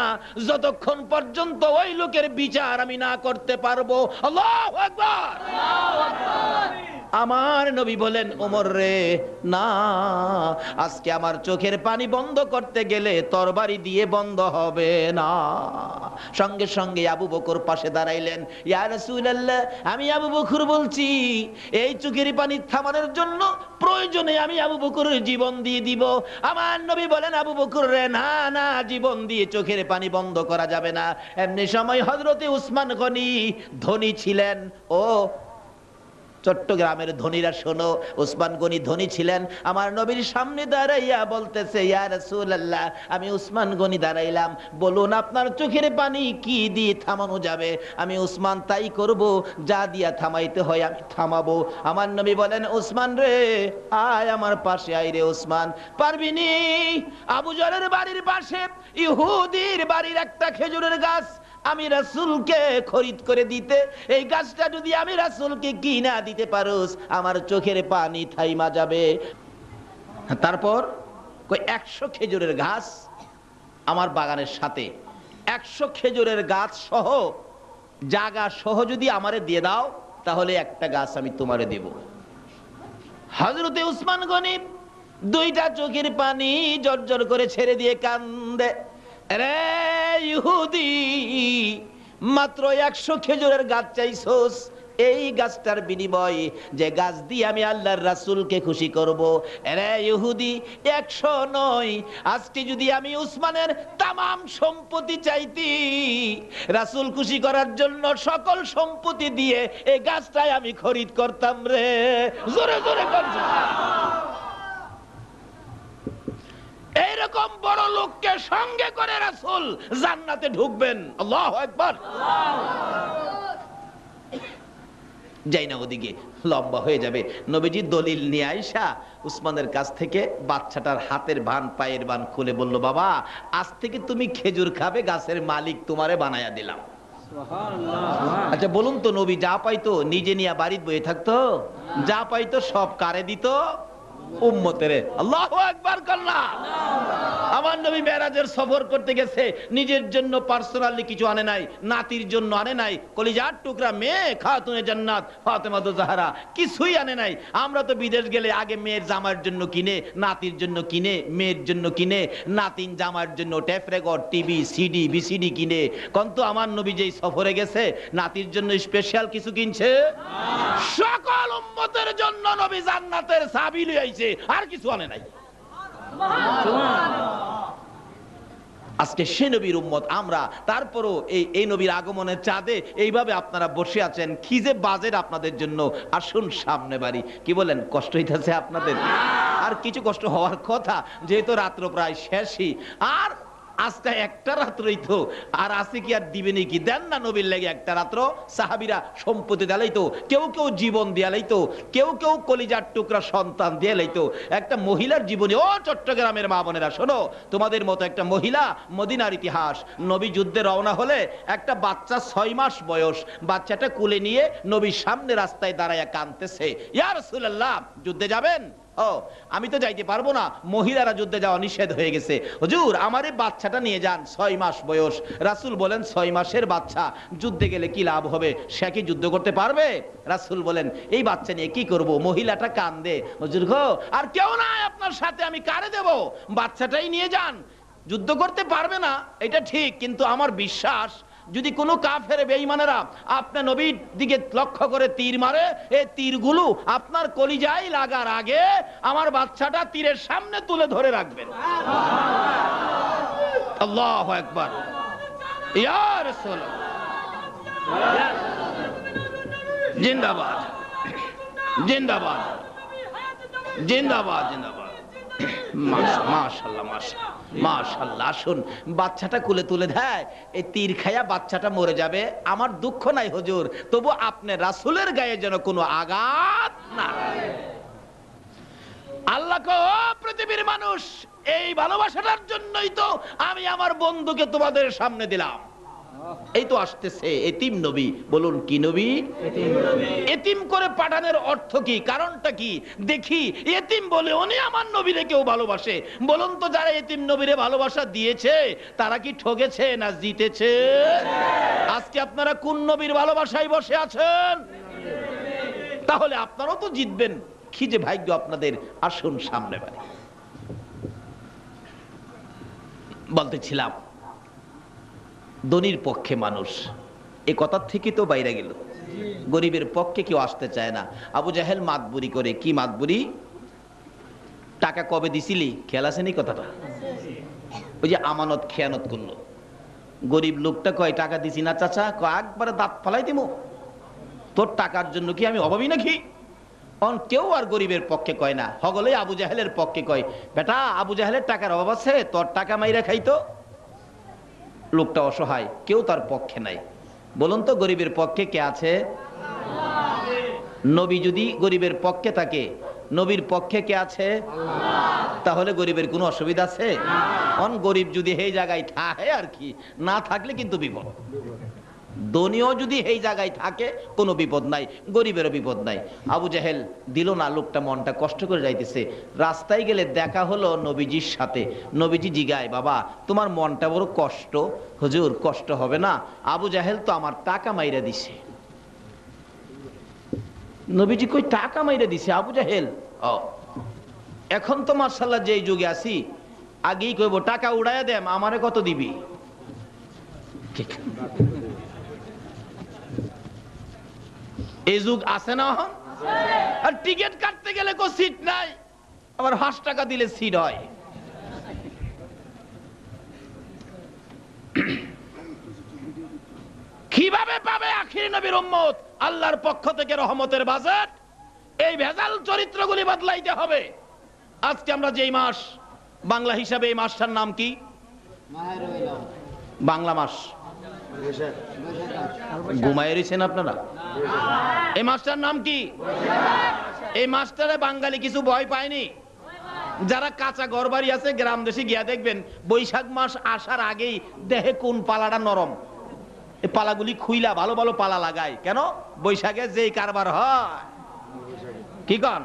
যতক্ষণ পর্যন্ত ওই লোকের বিচার আমি না করতে পারবো। আল্লাহু আকবার। আমার নবী বলেন, ওমর রে না, আজকে আমার চোখের পানি বন্ধ করতে গেলে তরবারি দিয়ে বন্ধ হবে না। সঙ্গে সঙ্গে আবু বকর পাশে দাঁড়াইলেন। ইয়া রাসূলুল্লাহ, আমি আবু বকর বলছি, এই চোখের পানি থামানোর জন্য প্রয়োজনে আমি আবু বকরের জীবন দিয়ে দিব। আমার নবী বলেন, আবু বকর রে না না, জীবন দিয়ে চোখের পানি বন্ধ করা যাবে না। এমনি সময় হযরতে উসমান গনি ধনী ছিলেন। ও চট্টগ্রামের ধনীরা শোনো, উসমান গনি ধনী ছিলেন। আমার নবীর সামনে দাঁড়াইয়া বলতেছে, ইয়া রাসূলুল্লাহ, আমি উসমান গনি দাঁড়াইলাম, বলুন আপনার চোখের পানি কি দিয়ে থামানো যাবে? আমি উসমান তাই করব, যা দিয়া থামাইতে হয় আমি থামাবো। আমার নবী বলেন, উসমান রে আয় আমার পাশে, আয় রে উসমান। পারবিনি? আবু জরের বাড়ির পাশে ইহুদির বাড়ির একটা খেজুরের গাছ আমি রাসূলকে খরিদ করে দিতে, এই গাছটা যদি আমি রাসূলকে কিনা দিতে পারোস, আমার চোখের পানি থাইমা যাবে। তারপর কই 100 খেজুরের গাছ আমার বাগানের সাথে, 100 খেজুরের গাছ সহ জায়গা সহ যদি আমারে দিয়ে দাও, তাহলে একটা গাছ আমি তোমারে দেব। হযরতে উসমান গনি দুইটা চোখের পানি জর্জর করে ছেড়ে দিয়ে কান্দে। রে ইহুদি, মাত্র 100 খেজুরের গাছ চাইছোস, এই গাছটার বিনিময়ে যে গাছ দিয়ে আমি আল্লাহর রাসূলকে খুশি করব। রে ইহুদি, 100 নয়, আজকে যদি আমি উসমানের তামাম সম্পত্তি চাইতি, রাসূল খুশি করার জন্য সকল সম্পত্তি দিয়ে এই গাছটাই আমি খরিদ করতাম রে। জোরে জোরে করছে। এইরকম বড় লোককে সঙ্গে করে রাসূল জান্নাতে ঢুকবেন। আল্লাহু আকবার। যাই না ওদিকে, লম্বা হয়ে যাবে। নবীজি দলিল নিয়ে আইসা উসমানের কাছ থেকে বাচ্চাটার হাতের বান পায়ের বান খুলে বলল, বাবা আজ থেকে তুমি খেজুর খাবে, গাছের মালিক তোমারে বানায়া দিলাম। আচ্ছা বলুন তো, নবী যা পাইতো নিজে নিয়ে বাড়িতে বয়ে থাকতো? যা পাইতো সব কারে দিত? উম্মতের। আল্লাহু আকবার কল্লা। আমার নবী মেরাজের সফর করতে গেছে, নিজের জন্য পার্সোনালি কিছু আনে নাই, নাতির জন্য আনে নাই, কলিজার টুকরা মেয়ে খাতুনে জান্নাত ফাতেমা তো জাহরা কিছুই আনে নাই। আমরা তো বিদেশ গেলে আগে মেয়ের জামার জন্য কিনে, নাতির জন্য কিনে, মেয়ের জন্য কিনে, নাতিন জামার জন্য tape record, TV, CD, VCD কিনে। কিন্তু আমার নবী যেই সফরে গেছে, নাতির জন্য স্পেশাল কিছু কিনছে? সকল উম্মতের জন্য নবী জান্নাতের চাবি লইয়া আইছে, আর কিছু আনে নাই। আজকে সে নবীর উম্মত আমরা, তারপরও এই নবীর আগমনের চাঁদে এইভাবে আপনারা বসে আছেন, কি যে বাজেট আপনাদের জন্য। আসুন সামনে বাড়ি। কি বলেন, কষ্ট হইতেছে আপনাদের? আর কিছু কষ্ট হওয়ার কথা, যেহেতু রাত্র প্রায় শেষই, আর আজকে একটা রাত্রই তো, আর আছে কি আর দিবেন কি? দেন না নবীর লেগে একটা রাত্র। সাহাবীরা সম্পত্তি দিয়ালাইতো, কেউ কেউ জীবন দিয়ালাইতো, কেউ কেউ কলিজার টুকরা সন্তান দিয়ালাইতো। একটা মহিলার জীবনে, ও চট্টগ্রামের মা বোনেরা শোনো, তোমাদের মতো একটা মহিলা, মদিনার ইতিহাস, নবী যুদ্ধে রওনা হলে একটা বাচ্চা 6 মাস বয়স, বাচ্চাটা কুলে নিয়ে নবীর সামনে রাস্তায় দাঁড়ায়া কাঁদতেছে, ইয়া রাসূলুল্লাহ যুদ্ধে যাবেন? ও আমি তো যাইতে পারবো না, মহিলারা যুদ্ধে যাওয়া নিষেধ হয়ে গেছে, হুজুর আমার এই বাচ্চাটা নিয়ে যান, 6 মাস বয়স। রাসূল বলেন, 6 মাসের বাচ্চা যুদ্ধে গেলে কি লাভ হবে? সে কি যুদ্ধ করতে পারবে? রাসূল বলেন, এই বাচ্চা নিয়ে কি করব? মহিলাটা কান্দে, হুজুর গো আর কেউ নাই আপনার সাথে, আমি কারে দেব? বাচ্চাটাই নিয়ে যান। যুদ্ধ করতে পারবে না এটা ঠিক, কিন্তু আমার বিশ্বাস যদি কোনো কাফের বেঈমানেরা আপনার নবীর দিকে লক্ষ্য করে তীর মারে, এই তীরগুলো আপনার কলিজায় লাগার আগে আমার বাচ্চাটা তীরের সামনে তুলে ধরে রাখবেন। আল্লাহু আকবার। ইয়া রাসূলুল্লাহ জিন্দাবাদ জিন্দাবাদ জিন্দাবাদ জিন্দাবাদ। মাশাআল্লাহ মাশাআল্লাহ। আসুন, বাচ্চাটা কুলে তুলে দেয়, এই তীর খায়া বাচ্চাটা মরে যাবে, আমার দুঃখ নাই হুজুর, তবু আপনি রাসূলের গায়ে যেন কোনো আঘাত না। আল্লাহ কো, পৃথিবীর মানুষ, এই ভালোবাসাটার জন্যই তো আমি আমার বন্ধুকে তোমাদের সামনে দিলাম। এই তো আসতেছে এতিম নবী। বলুন কি নবী? এতিম করে পাঠানোর অর্থ কি, কারণটা কি? দেখি এতিম বলে উনি আমার নবীরে কেউ ভালোবাসে? বলুন তো, যারা এতিম নবীরে ভালোবাসা দিয়েছে তারা কি ঠকেছে না জিতেছে? আজকে আপনারা কোন নবীর ভালোবাসায় বসে আছেন? তাহলে আপনারাও তো জিতবেন। কি যে ভাগ্য আপনাদের। আসুন সামনে বাড়ি। বলতেছিলাম ধনীর পক্ষে মানুষ, এ কথার থেকে তো বাইরে গেল। গরিবের পক্ষে কেউ আসতে চায় না। আবু জাহেল মাতবুরি করে। কি মাতবুরি? টাকা কবে দিছিলি, খেয়াল আছে নি কথাটা? ওই যে আমানত খেয়ানত করলো। গরিব লোকটা কয় টাকা দিছি না চাচা, কয় একবারে দাঁত ফালাই দিমু, তোর টাকার জন্য কি আমি অভাবী নাকি? কেউ আর গরিবের পক্ষে কয় না, হগলে আবু জাহেলের পক্ষে কয়, বেটা আবু জাহেলের টাকার অভাব আছে, তোর টাকা মাইরা খাইতো। লোকটা অসহায়, কেউ তার পক্ষে নাই। বলুন তো গরিবের পক্ষে কে আছে? নবী যদি গরিবের পক্ষে থাকে, নবীর পক্ষে কে আছে? তাহলে গরিবের কোনো অসুবিধা আছে? গরিব যদি এই জায়গায় থাকে আর কি, না থাকলে কিন্তু বিপদ। ধনীও যদি এই জায়গায় থাকে কোনো বিপদ নাই, গরিবেরও বিপদ নাই। আবু জাহেল দিল না। লোকটা মনটা কষ্ট করে যাইতেছে। রাস্তায় গেলে দেখা হলো নবীজির সাথে। নবীজি জিগায়, বাবা তোমার মনটা বড় কষ্ট। হুজুর কষ্ট হবে না, আবু জাহেল তো আমার টাকা মাইরা দিছে। নবীজি কই টাকা মাইরা দিছে আবু জাহেল? ও এখন তো মাশাআল্লাহ যেই যুগে আছি, আগেই কইব টাকা উড়াইয়া দেম, আমারে কত দিবি? এই যুগ আছে না? আর টিকিট কাটতে গেলে কো সিট নাই, আবার 5 টাকা দিলে সিট হয়। কিভাবে পাবে আখিরি নবীর উম্মত আল্লাহর পক্ষ থেকে রহমতের বাজেট? এই ভেজাল চরিত্রগুলি বদলাইতে হবে। আজকে আমরা যেই মাস বাংলা হিসাবে, এই মাসটার নাম কি? বাংলা মাস ঘুমায় রয়েছেন আপনারা? এই মাসটার নাম কি? এই মাসটারে বাঙালি কিছু ভয় পায়নি। যারা কাঁচা ঘর বাড়ি আছে গ্রাম দেশে গিয়া দেখবেন, বৈশাখ মাস আসার আগেই দেহে কোন পালাটা নরম, এই পালাগুলি খুইলা ভালো ভালো পালা লাগায়। কেন? বৈশাখে যেই কারবার হয়, কি কন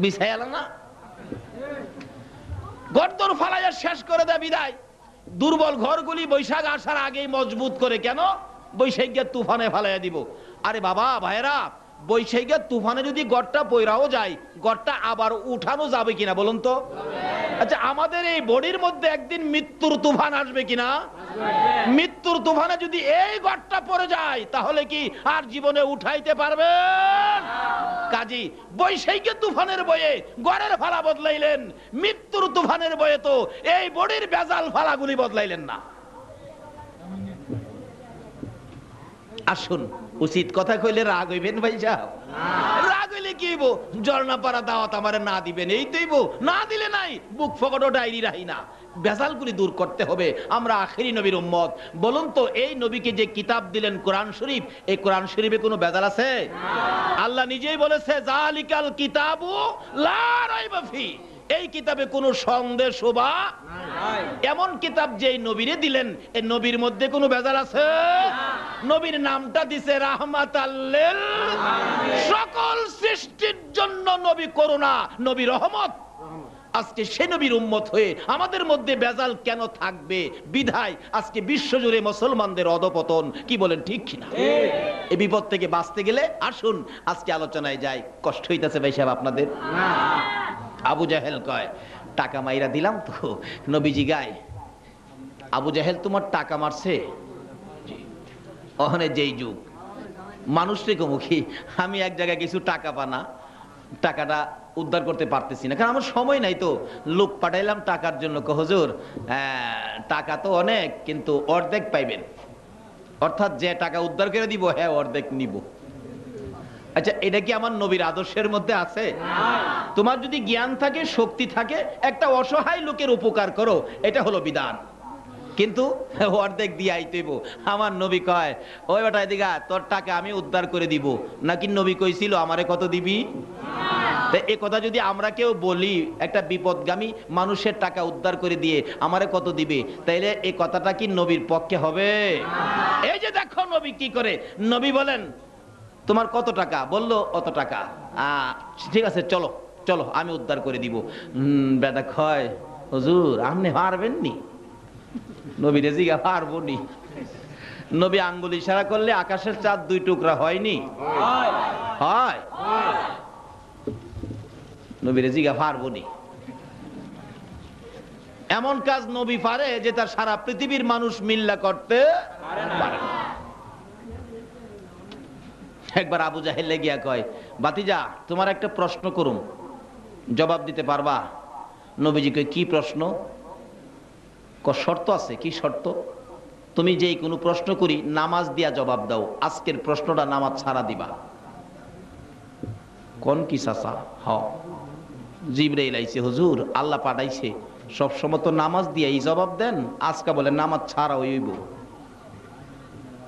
বিছাইলা না, গর্দর ফালাইয়া শেষ করে দেয় বিদায়। দুর্বল ঘরগুলি বৈশাখ আসার আগেই মজবুত করে। কেন? বৈশাখের তুফানে ফালাইয়া দিব। আরে বাবা ভাইরা, বৈশাখের তুফানে যদি গড়টা পয়রাও যায়, গড়টা আবার উঠানো যাবে কিনা বলুন তো? আচ্ছা আমাদের এই বডির মধ্যে একদিন মৃত্যুর তুফান আসবে কিনা? মৃত্যুর তুফানে যদি এই গড়টা পড়ে যায়, তাহলে কি আর জীবনে উঠাইতে পারবেন? কাজী বৈশাখের তুফানের বয়ে গড়ের ফালা বদলাইলেন, মৃত্যুর তুফানের বয়ে তো এই বডির বেজাল ফালাগুলি বদলাইলেন না। আসুন, উচিত কথা কইলে রাগ হইবেন ভাই সাহেব? রাগ হইলে কি হইব? জর্না পাড়া দাওয়াত আমারে না দিবেন, এই তৈব না দিলে নাই, বুক ফকটো ডায়েরি রাহি না। বেজালগুলি দূর করতে হবে। আমরা আখিরি নবীর উম্মত। বলুন তো এই নবীকে যে কিতাব দিলেন কোরআন শরীফ, এই কোরআন শরীফে কোনো বেজাল আছে? আল্লাহ নিজেই বলেছে, জালিকাল কিতাবু লা রাইবা ফি, এই কিতাবে কোনো সন্দেহ শোভা নাই। এমন কিতাব যেই নবীরে দিলেন, এই নবীর মধ্যে কোনো বেজাল আছে? নবীর নামটা দিছে রাহমাতাল লিল আলামিন, সকল সৃষ্টির জন্য নবী করুণা, নবী রহমত। আজকে সে নবীর উম্মত হয়ে আমাদের মধ্যে বেজাল কেন থাকবে? বিধায় আজকে বিশ্বজুড়ে মুসলমানদের অধপতন। কি বলেন, ঠিক কিনা? এই বিপদ থেকে বাঁচতে গেলে আসুন আজকে আলোচনায় যাই। কষ্ট হইতাছে ভাই সাহেব আপনাদের? আবু জাহেল কয় টাকা মাইরা দিলাম তো। নবীজি গায়, আবু জাহেল তোমার টাকা মারছে? ওখানে যেই যুগ মানুষকে মুখী, আমি এক জায়গায় কিছু টাকা পানা, টাকাটা উদ্ধার করতে পারতেছি না, কারণ আমার সময় নাই। তো লোক পাঠাইলাম টাকার জন্য। হুজুর টাকা তো অনেক, কিন্তু অর্ধেক পাইবেন, অর্থাৎ যে টাকা উদ্ধার করে দিব, হ্যাঁ অর্ধেক নিব। আচ্ছা এটা কি আমার নবীর আদর্শের মধ্যে আছে? তোমার যদি জ্ঞান থাকে, শক্তি থাকে, একটা অসহায় লোকের উপকার করো, এটা হলো বিধান। কিন্তু অর্ধেক দিয়ে আইতেইব। আমার নবী কয়, ওই বেটা এদিকে তোর টাকা আমি উদ্ধার করে দিব। নাকি নবী কইছিল আমারে কত দিবি? এ কথা যদি আমরা কেউ বলি, একটা বিপদগামী মানুষের টাকা উদ্ধার করে দিয়ে আমারে কত দিবে, তাইলে এই কথাটা কি নবীর পক্ষে হবে? এই যে দেখো নবী কি করে। নবী বলেন তোমার কত টাকা? বললো অত টাকা। ঠিক আছে চলো চলো আমি উদ্ধার করে দিব। বেটা কয়, হুজুর আপনি পারবেন নি? নবী রেজিগা পারবো নি? নবী আঙ্গুল ইশারা করলে আকাশের চাঁদ দুই টুকরা হয়নি? হয়। নবীরে জিগা পারবনি। এমন কাজ নবী পারে যে তার সারা পৃথিবীর মানুষ মিল্লা করতে পারে না। একবার আবু জাহেল গিয়া কয়, বাতিজা তোমার একটা প্রশ্ন করুম, জবাব দিতে পারবা? নবীজি কয়, কি প্রশ্ন? শর্ত আছে। কি শর্ত? তুমি যেই কোনো প্রশ্ন করি নামাজ দিয়া জবাব দাও, আজকের প্রশ্নটা নামাজ ছাড়া দিবা। কোন কি চাচা? হ, জিবরাইল আইছে হুজুর, আল্লাহ পাঠাইছে, সবসময় তো নামাজ দিয়ে এই জবাব দেন, আজকে বলে নামাজ ছাড়া হইব।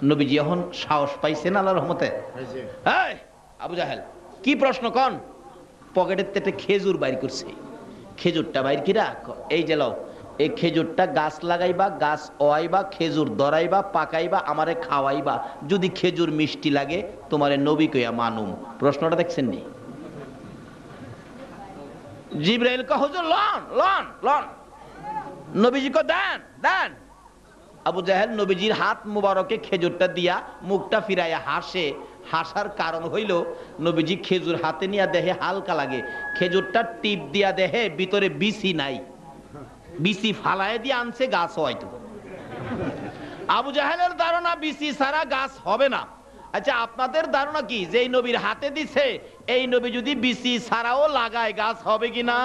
নবীজি এখন সাহস পাইছেন আল্লাহর রহমতে। এই আবু জাহেল, কি প্রশ্ন কন? পকেটের থেকে খেজুর বাইর করছে। খেজুরটা বাইর কিরা, এই যে লও, এই খেজুরটা গাছ লাগাইবা, গাছ ওয়াইবা, খেজুর ধরাইবা, পাকাইবা, আমারে খাওয়াইবা, যদি খেজুর মিষ্টি লাগে তোমারে নবী কইয়া মানুম। প্রশ্নটা দেখছেন নি? জিবরাইল কয়, হুজুর লন লন লন। নবীজি কয়, দেন দেন। আবু জাহেল নবীজির হাত মুবারকে খেজুরটা দিয়া মুখটা ফিরাইয়া হাসে। হাসার কারণ হইল নবীজি খেজুর হাতে নিয়ে দেহে হালকা লাগে, খেজুরটা টিপ দিয়া দেহে ভিতরে বিসি নাই, বিসি ফালায় দিয়ে আনছে গাছ হয়তো। আবু জাহেলের ধারণা বিসি ছাড়া গাছ হবে না। আচ্ছা, আপনাদের ধারণা কি যে এই নবীর হাতে দিছে, এই নবী যদি বিসি ছাড়াও লাগায় গাছ হবে কিনা?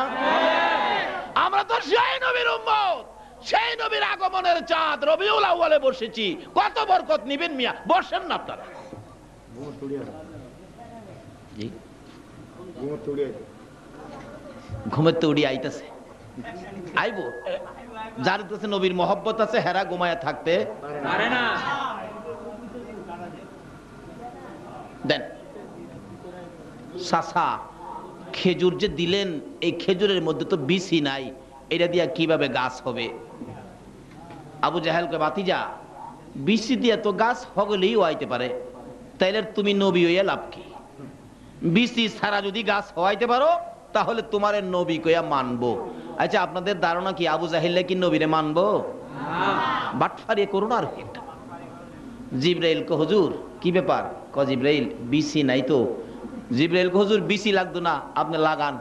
আমরা তো সেই নবীর উম্মত, সেই নবীর আগমনের চাঁদ রবিউল আউয়ালে বসেছি। কত বরকত নিবেন মিয়া, বসেন না আপনারা। ঘুমের তো উড়ি আইতেছে, আইবো। যার কাছে নবীর মহব্বত আছে হেরা ঘুমায়া থাকতে পারে না। দেন চাচা, খেজুর যে দিলেন, এই খেজুরের মধ্যে তো বিসি নাই, এটা দিয়া কিভাবে গাছ হবে? আবু জাহেলকে, বাতিজা বিসি দিয়া তো গাছ হগলেই হইতে পারে, তাইলে তুমি নবী হইয়া লাভ কি? বিসি ছাড়া যদি গাছ হওয়াইতে পারো তাহলে তোমারে নবী কইয়া মানবো। আচ্ছা, আপনাদের ধারণা কি আবু জাহেল কি নবীরে মানবো? বাটফারি করুন। আর একটা জিবরাইল কো, হুজুর কি ব্যাপার? ক জিবরাইল, বিসি নাই তো। জিবরাইল কো, হুজুর বিসি লাগতো না, আপনি লাগান।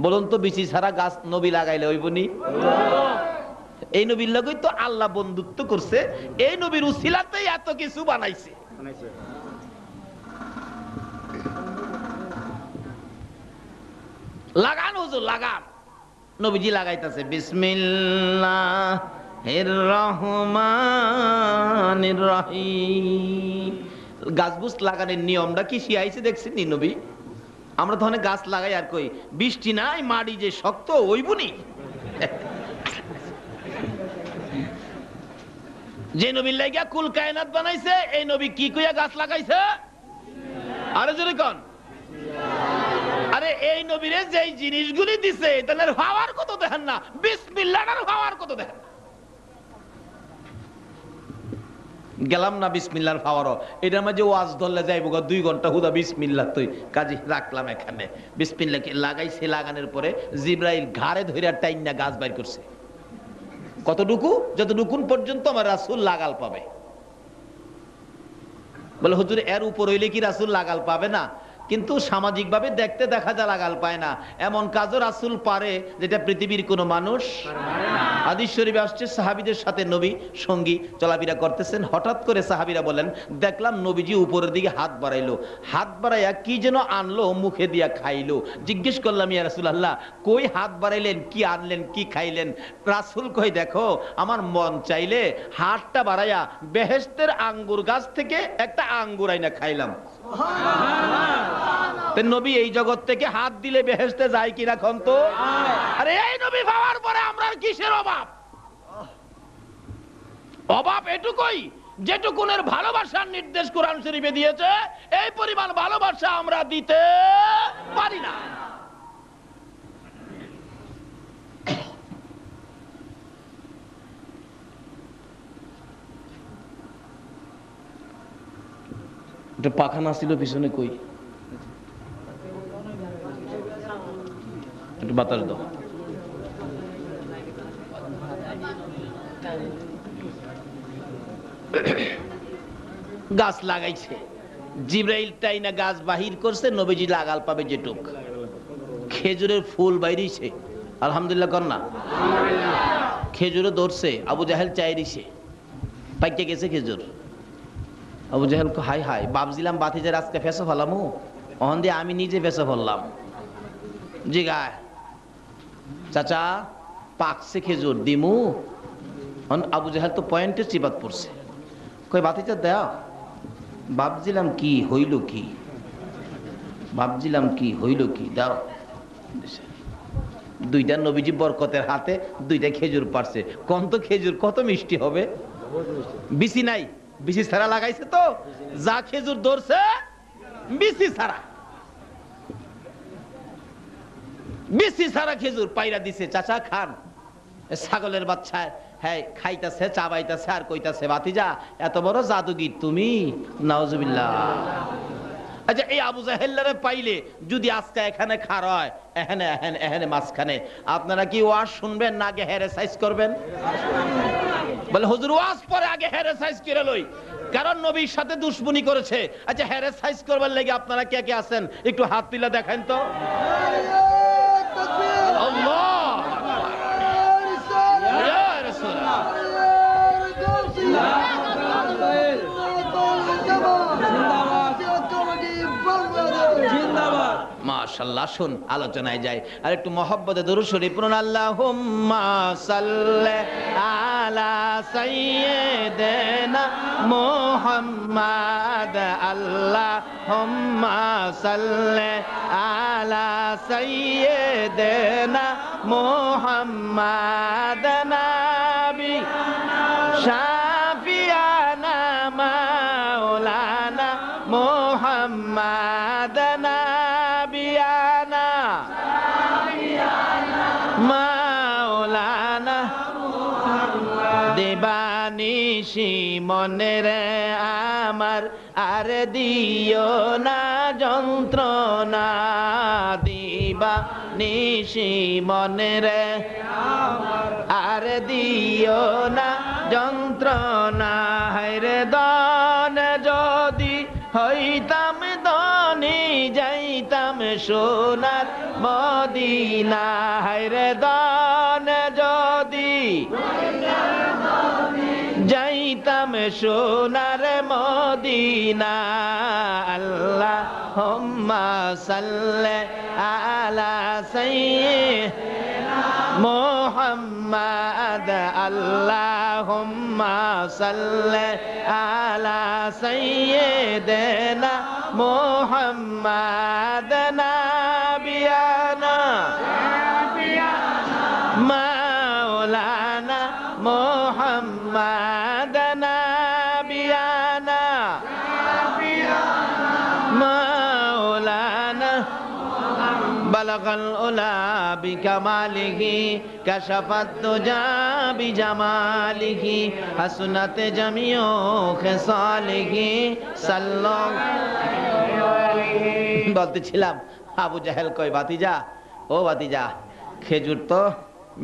বলুন তো, বিসি ছাড়া গাছ নবী লাগাইলে হইবনি? এই নবীর লগেই তো আল্লাহ বন্ধুত্ব করছে, এই নবীর উসিলাতেই এত কিছু বানাইছে। লাগান হুজুর লাগান। নবীজি লাগাইতেছে, বিসমিল্লাহির রহমানির রহিম। গাছ বুছ লাগানোর নিয়মটা কি শিখাইছে দেখছেন নি নবী? আমরা তো অনেক গাছ লাগাই আর কই বৃষ্টি নাই, মাটি যে শক্ত হইবনি। যে নবীর লাগিয়া কুল কায়নাত বানাইছে, এই নবী কি কইয়া গাছ লাগাইছে? আরে জোরে কোন। আরে এই নবীরে যেই জিনিসগুলি দিছে তাদের পাওয়ার কত দেখেন না, বিসমিল্লাহর পাওয়ার কত দেখেন। গেলাম না বিসমিল্লাহর পাওয়ারও, এটার মাঝে ওয়াজ ধরলে যাইব 2 ঘন্টা হুদা বিসমিল্লাহ তুই কাজী রাখলাম এখানে। বিসমিল্লাহ লাগাইছে, লাগানোর পরে জিবরাইল ঘাড়ে ধইরা টাইনা গাছ বাইর করছে। কতটুকু? যতটুকুন পর্যন্ত আমার রাসূল লাগাল পাবে। বলে হুজুর এর উপর হইলে কি রাসূল লাগাল পাবে না? কিন্তু সামাজিক ভাবে দেখতে দেখা যায় লাগাল পায় না, এমন কাজও রাসূল পারে যেটা পৃথিবীর কোনো মানুষ পারে না। হাদিস শরীফে আসছে, সাহাবীদের সাথে নবী সঙ্গী চলাফেরা করতেছেন, হঠাৎ করে সাহাবীরা বলেন, দেখলাম নবীজি উপরের দিকে হাত বাড়াইলো, হাত বাড়াইয়া কি যেন আনলো, মুখে দিয়া খাইলো। জিজ্ঞেস করলাম, ইয়া রাসূলুল্লাহ কই হাত বাড়াইলেন, কি আনলেন, কি খাইলেন? রাসূল কই, দেখো আমার মন চাইলে হাতটা বাড়াইয়া বেহেশতের আঙ্গুর গাছ থেকে একটা আঙ্গুর আইনা খাইলাম। নবী এই জগৎ থেকে হাত দিলে বেহেশতে যায় কি রাখন তো? আরে এই নবী পাওয়ার পরে আমরা কিসের অভাব? অভাব এটুকুই, যেটুকুনের ভালোবাসার নির্দেশ কোরআন শরীফে দিয়েছে, এই পরিমাণ ভালোবাসা আমরা দিতে পারি না। পাখানা ছিল পিছনে, কই একটু বাতাস দাও। গাছ লাগাইছে, জিব্রাইল টাইনা গাছ বাহির করছে, নবীজি লাগাল পাবে যেটুক। খেজুরের ফুল বাইরেছে, আলহামদুলিল্লাহ কর না। খেজুরে ধরছে, আবু জাহেল চাইরিছে, পাইকে গেছে খেজুর। আবু জাহেল হাই হাই ভাবছিলাম বাতিজার আজকে ফেসে ফেলামু, অহন দিয়ে আমি নিজে ফেসে ফেললাম। জি গায় চাচা পাকছে খেজুর দিমু। আবু জাহেল তো পয়েন্টে চিপাত পড়ছে, কই বাতিজা দেও। ভাবছিলাম কি হইল কি, ভাবছিলাম কি হইল কি, দাও। দুইটা নবীজি বরকতের হাতে দুইটা খেজুর পারছে। কোন তো খেজুর কত মিষ্টি হবে, বিসি নাই, বিসি ছাড়া লাগাইছে তো, যা খেজুর ধরছে বিসি ছাড়া, বিসি ছাড়া খেজুর পাইরা দিছে। চাচা খান। ছাগলের বাচ্চা হ্যাঁ খাইতাছে, চাবাইতাছে আর কইতাছে ভাতিজা এত বড় জাদুগির তুমি, নাউজুবিল্লাহ। আচ্ছা এই আবু জাহেলরে পাইলে যদি আজকে এখানে খাড়া হয়, এখানে এখানে এখানে মাঝখানে, আপনারা কি ওয়াজ শুনবেন না আগে হেরে সাইজ করবেন? বলে হুজুর ওয়াজ পরে আগে হেরে সাইজ করে লই, কারণ নবীর সাথে দুশমনি করেছে। আচ্ছা হেরে সাইজ করবার লাগি আপনারা কে কে আছেন একটু হাত তুলে দেখেন তো। আল্লাহ মাশাআল্লাহ। শুন আলোচনায় যাই, আর একটু মহব্বতে দরুদ শরীফ পড়ুন। আল্লাহুম্মা সাল্লি আলা সাইয়্যিদিনা মুহাম্মাদ, আল্লাহুম্মা সাল্লি আলা সাইয়্যিদিনা মুহাম্মাদ, নাবি শাফিয়ানা মাওলানা মুহাম্মাদ, নাবিয়ানা মাওলানা। দেবানিশি মনে রে আমার আর দিও না যন্ত্রণা, দিবানিশি মনে রে আর দিও না যন্ত্রণা। হায়রে দান যদি হইতাম ধনী, যাইতাম সোনার মদিনা। হায়রে দান যদি যাইতাম সোনার মদিনা। আল্লাহুম্মা সাল্লি আলা সাইয়্যিদিনা মুহাম্মাদ, আল্লাহুম্মা সাল্লি আলা সাইয়্যিদিনা মুহাম্মাদ, নাবিয়ানা মাওলানা মুহাম্মাদ, নাবিয়ানা মাওলানা। বালাগাল উলা বিকামালিহি কাশাফাত দুজা বিজামালিহি, হাসনাত জামিউ খিসালিহি সাল্লাল্লাহু। বলতেছিলাম আবু জাহেল কয় ভাতিজা, ও ভাতিজা খেজুর তো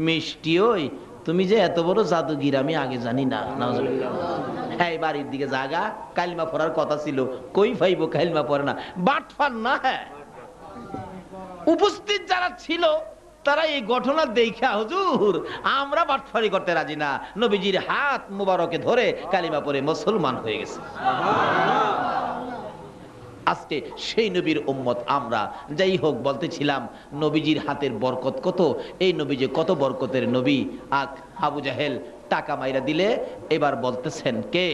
মিষ্টি, ওই তুমি যে এত বড় জাদুগির আমি আগে জানি না। নাউজুবিল্লাহ। হ্যাঁ বাড়ির দিকে জাগা, কালিমা পড়ার কথা ছিল, কই ভাইবো কালিমা পড়ে না, বাটফার না। হ্যাঁ উপস্থিত যারা ছিল তারা এই ঘটনা দেখা হুজুর আমরা বাটফারি করতে রাজি না, নবীজির হাত মুবারকে ধরে কালিমা পড়ে মুসলমান হয়ে গেছে। আজকে সেই নবীর উম্মত আমরা। যাই হোক বলতেছিলাম নবীজির হাতের বরকত কত, এই নবী যে কত বরকতের নবী। আবু জাহেল টাকা মাইরা দিলে এবার বলতেছেন কে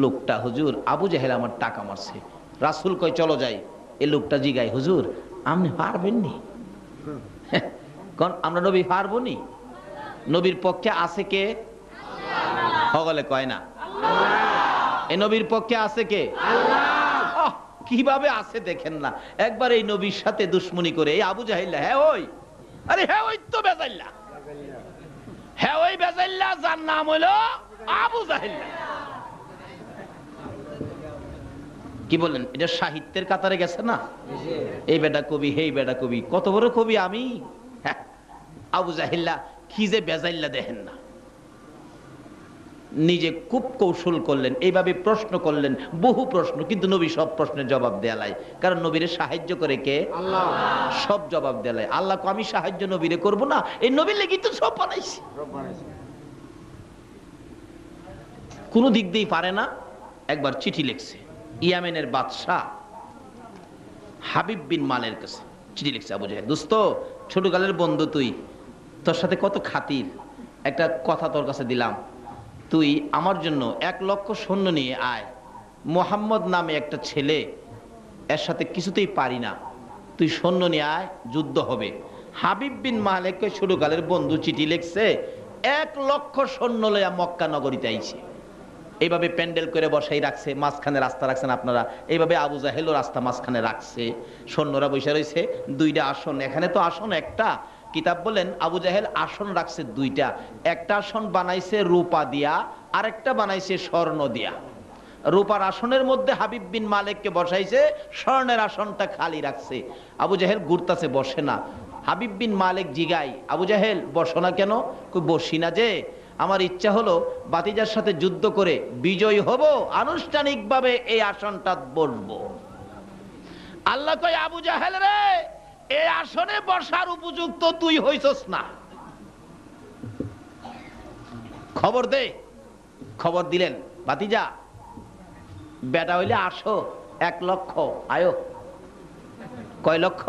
লোকটা, হুজুর আবু জাহেল আমার টাকা মারছে। রাসূল কয় চলো যাই। এই লোকটা জিগায় হুজুর আপনি পারবেন নি? কোন আমরা নবী পারবো নি? নবীর পক্ষে আছে কে? সকলে কয় না। এই নবীর পক্ষে আছে কে? আল্লাহ। কিভাবে আছে দেখেন না। একবার এই নবীর সাথে দুশ্মনী করে এই আবু জাহেল, হ্যাঁ ওই, আরে হ্যাঁ ওই তো বেজাল্লা, হ্যাঁ ওই বেজাল্লা যার নাম হলো আবু জাহেল। কি বলেন, এটা সাহিত্যের কাতারে গেছে না? এই বেটা কবি, হেই বেটা কবি, কত বড় কবি আমি। আবু জাহিল্লা কি যে বেজাইল্লা দেখেন না। নিজে খুব কৌশল করলেন, এইভাবে প্রশ্ন করলেন, বহু প্রশ্ন, কিন্তু নবী সব প্রশ্নের জবাব দেয়ালাই। কারণ নবীরে সাহায্য করে কে? আল্লাহ। সব জবাব দেয়ালাই। আল্লাহ আমি সাহায্য নবীরে করব না, এই নবীর লেগে তো সব বানাইছি। কোনো দিক দিয়েই পারে না। একবার চিঠি লিখছে ইয়ামেনের বাদশাহ হাবিব বিন মালের কাছে। চিঠি লিখছে, আবু জাহেল দোস্ত, ছোটকালের বন্ধু তুই, তোর সাথে কত খাতির, একটা কথা তোর কাছে দিলাম, তুই আমার জন্য 1 লক্ষ সৈন্য নিয়ে আয়। মোহাম্মদ নামে একটা ছেলে, এর সাথে কিছুতেই পারি না, তুই সৈন্য নিয়ে আয়, যুদ্ধ হবে। হাবিব বিন মালেককে ছোটকালের বন্ধু চিঠি লিখছে, 1 লক্ষ সৈন্য লইয়া মক্কা নগরীতে আইছে। এইভাবে প্যান্ডেল করে বসাই রাখছে, মাঝখানে রাস্তা রাখছেন আপনারা, এইভাবে আবু জাহেলও রাস্তা মাঝখানে রাখছে, সৈন্যরা বসে রয়েছে, 2টা আসন। এখানে তো আসন একটা, কিতাব বলেন আবু জাহেল আসন রাখছে 2টা, একটা আসন বানাইছে রূপা দিয়া, আরেকটা বানাইছে স্বর্ণ দিয়া। রূপার আসনের মধ্যে হাবিব বিন মালেককে বসাইছে, স্বর্ণের আসনটা খালি রাখছে। আবু জাহেল ঘুরতাছে, বসে না। হাবিব বিন মালেক জিগাই, আবু জাহেল বসো না কেন? বসি না যে, আমার ইচ্ছা হলো বাতিজার সাথে যুদ্ধ করে বিজয়ী হব, আনুষ্ঠানিকভাবে এই আসনটা বসবো। আল্লাহ কয়, আবু জাহেল রে, এই আসনে বসার উপযুক্ত তুই হইছস না, খবর দে। খবর দিলেন, বাতিজা বেটা হইলে আসো, 1 লক্ষ আয়ো। কয় লক্ষ?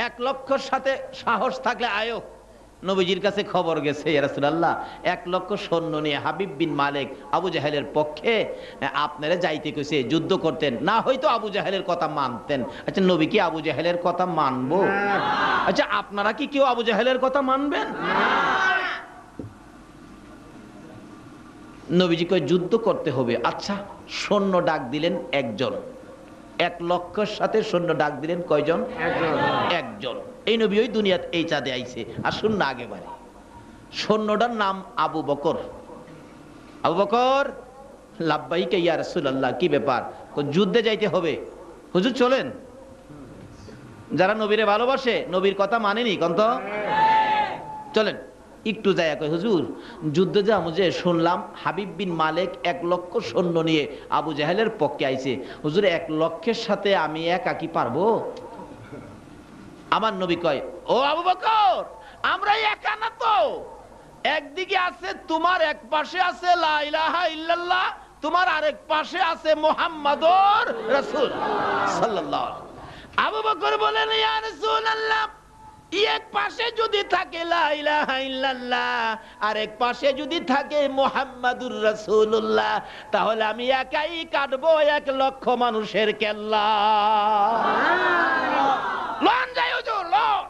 1 লক্ষর সাথে সাহস থাকলে আয়ো। নবীজির কাছে খবর গেছে, ইয়া রাসূলুল্লাহ 1 লক্ষ সৈন্য নিয়ে হাবিব বিন মালেক আবু জাহেলের পক্ষে আপনারা যাইতে কইছে, যুদ্ধ করতেন, না হয়তো আবু জাহেলের কথা মানতেন। আচ্ছা নবী কি আবু জাহেলের কথা মানবো? আচ্ছা আপনারা কি কেউ আবু জাহেলের কথা মানবেন? নবীজি কয় যুদ্ধ করতে হবে। আচ্ছা সৈন্য ডাক দিলেন 1 জন, 1 লক্ষের সাথে সৈন্য ডাক দিলেন কয়জন? 1 জন। এই নবী ওই দুনিয়াতে এই চাঁদে আইছে। আসুন না আগে বাড়ি। সৈন্যটার নাম আবু বকর। আবু বকর, লাব্বাইকা ইয়া রাসূলুল্লাহ, কি ব্যাপার? যুদ্ধে যাইতে হবে। হুজুর চলেন। যারা নবীরে ভালোবাসে, নবীর কথা মানেনি কন্ত, চলেন একটু যায়। কয় হুজুর যুদ্ধে যাবো, যে শুনলাম হাবিব বিন মালেক 1 লক্ষ সৈন্য নিয়ে আবু জাহেলের পক্ষে আইছে। হুজুর 1 লক্ষের সাথে আমি একা কি পারবো? আমার নবী কয়, ও আবু বকর, আমরা একা না তো। একদিকে আছে তোমার, এক পাশে আছে লা ইলাহা ইল্লাল্লাহ, তোমার আরেক পাশে আছে মুহাম্মাদুর রাসূল সাল্লাল্লাহু। আবু বকর বলেন, ইয়া রাসূলুল্লাহ, এক পাশে যদি থাকে লা ইলাহা ইল্লাল্লাহ, আরেক পাশে যদি থাকে মুহাম্মাদুর রাসূলুল্লাহ, তাহলে আমি একাই কাটবো 1 লক্ষ মানুষের কেল্লা। লন যাই হুজুর, লন।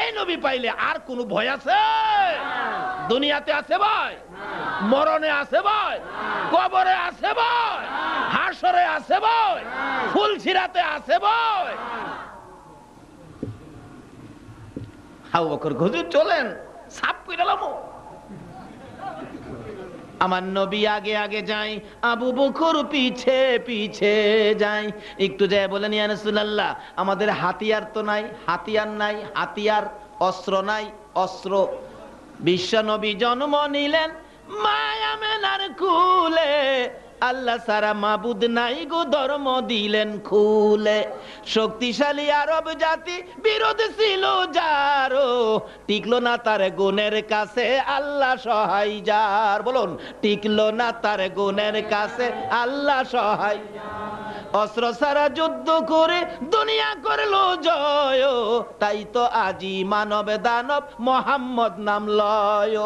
এই নবী পাইলে আর কোন ভয় আছে? দুনিয়াতে আছে ভয়? মরণে আছে ভয়? কবরে আছে ভয়? হাসরে আছে ভয়? ফুলছিরাতে আছে ভয়? আবু বকর হুজুর চলেন, সাপ কইরালাম। আমার নবী আগে আগে যাই, আবু বকর পিছে পিছে যাই। একটু যায় বলেন, ইয়া রাসূলুল্লাহ, আমাদের হাতিয়ার তো নাই, হাতিয়ার নাই, হাতিয়ার, অস্ত্র নাই, অস্ত্র। বিশ্ব নবী জন্ম নিলেন মায়ামেনার কুলে, আল্লাহ সারা মাবুদ নাই গো, ধর্ম দিলেন খুলে। শক্তিশালী আরব জাতি বিরোধ ছিল যারো, টিকলো না তার গুণের কাছে আল্লাহ সহায় যার। বলুন, টিকলো না তার গুণের কাছে আল্লাহ সহায়। অস্ত্র সারা যুদ্ধ করে দুনিয়া করলো জয়, তাই তো আজি মানব দানব মোহাম্মদ নাম লয়,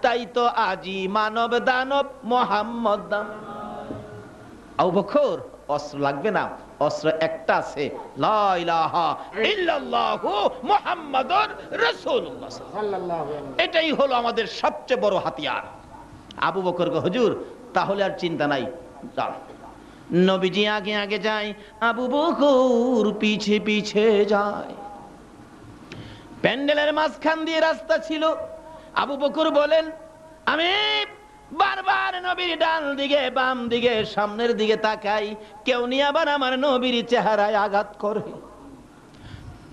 তাই তো আজি মানব দানব মোহাম্মদ নাম। আবু বকর, অস্ত্র লাগবে না, অস্ত্র একটা আছে, লা ইলাহা ইল্লাল্লাহু মুহাম্মাদুর রাসূলুল্লাহ সাল্লাল্লাহু আলাইহি। এটাই হলো আমাদের সবচেয়ে বড় হাতিয়ার। আবু বকর কো, হুজুর তাহলে আর চিন্তা নাই, যাও। নবীজি আগে আগে যায়, আবু বকর পিছে পিছে যায়। প্যান্ডেলের মাঝখান দিয়ে রাস্তা ছিল। আবু বকর বলেন, আমি বারবার নবীর ডান দিকে বাম দিকে সামনের দিকে তাকাই, কেউ নিয়ে আবার আমার নবীর চেহারায় আঘাত করে।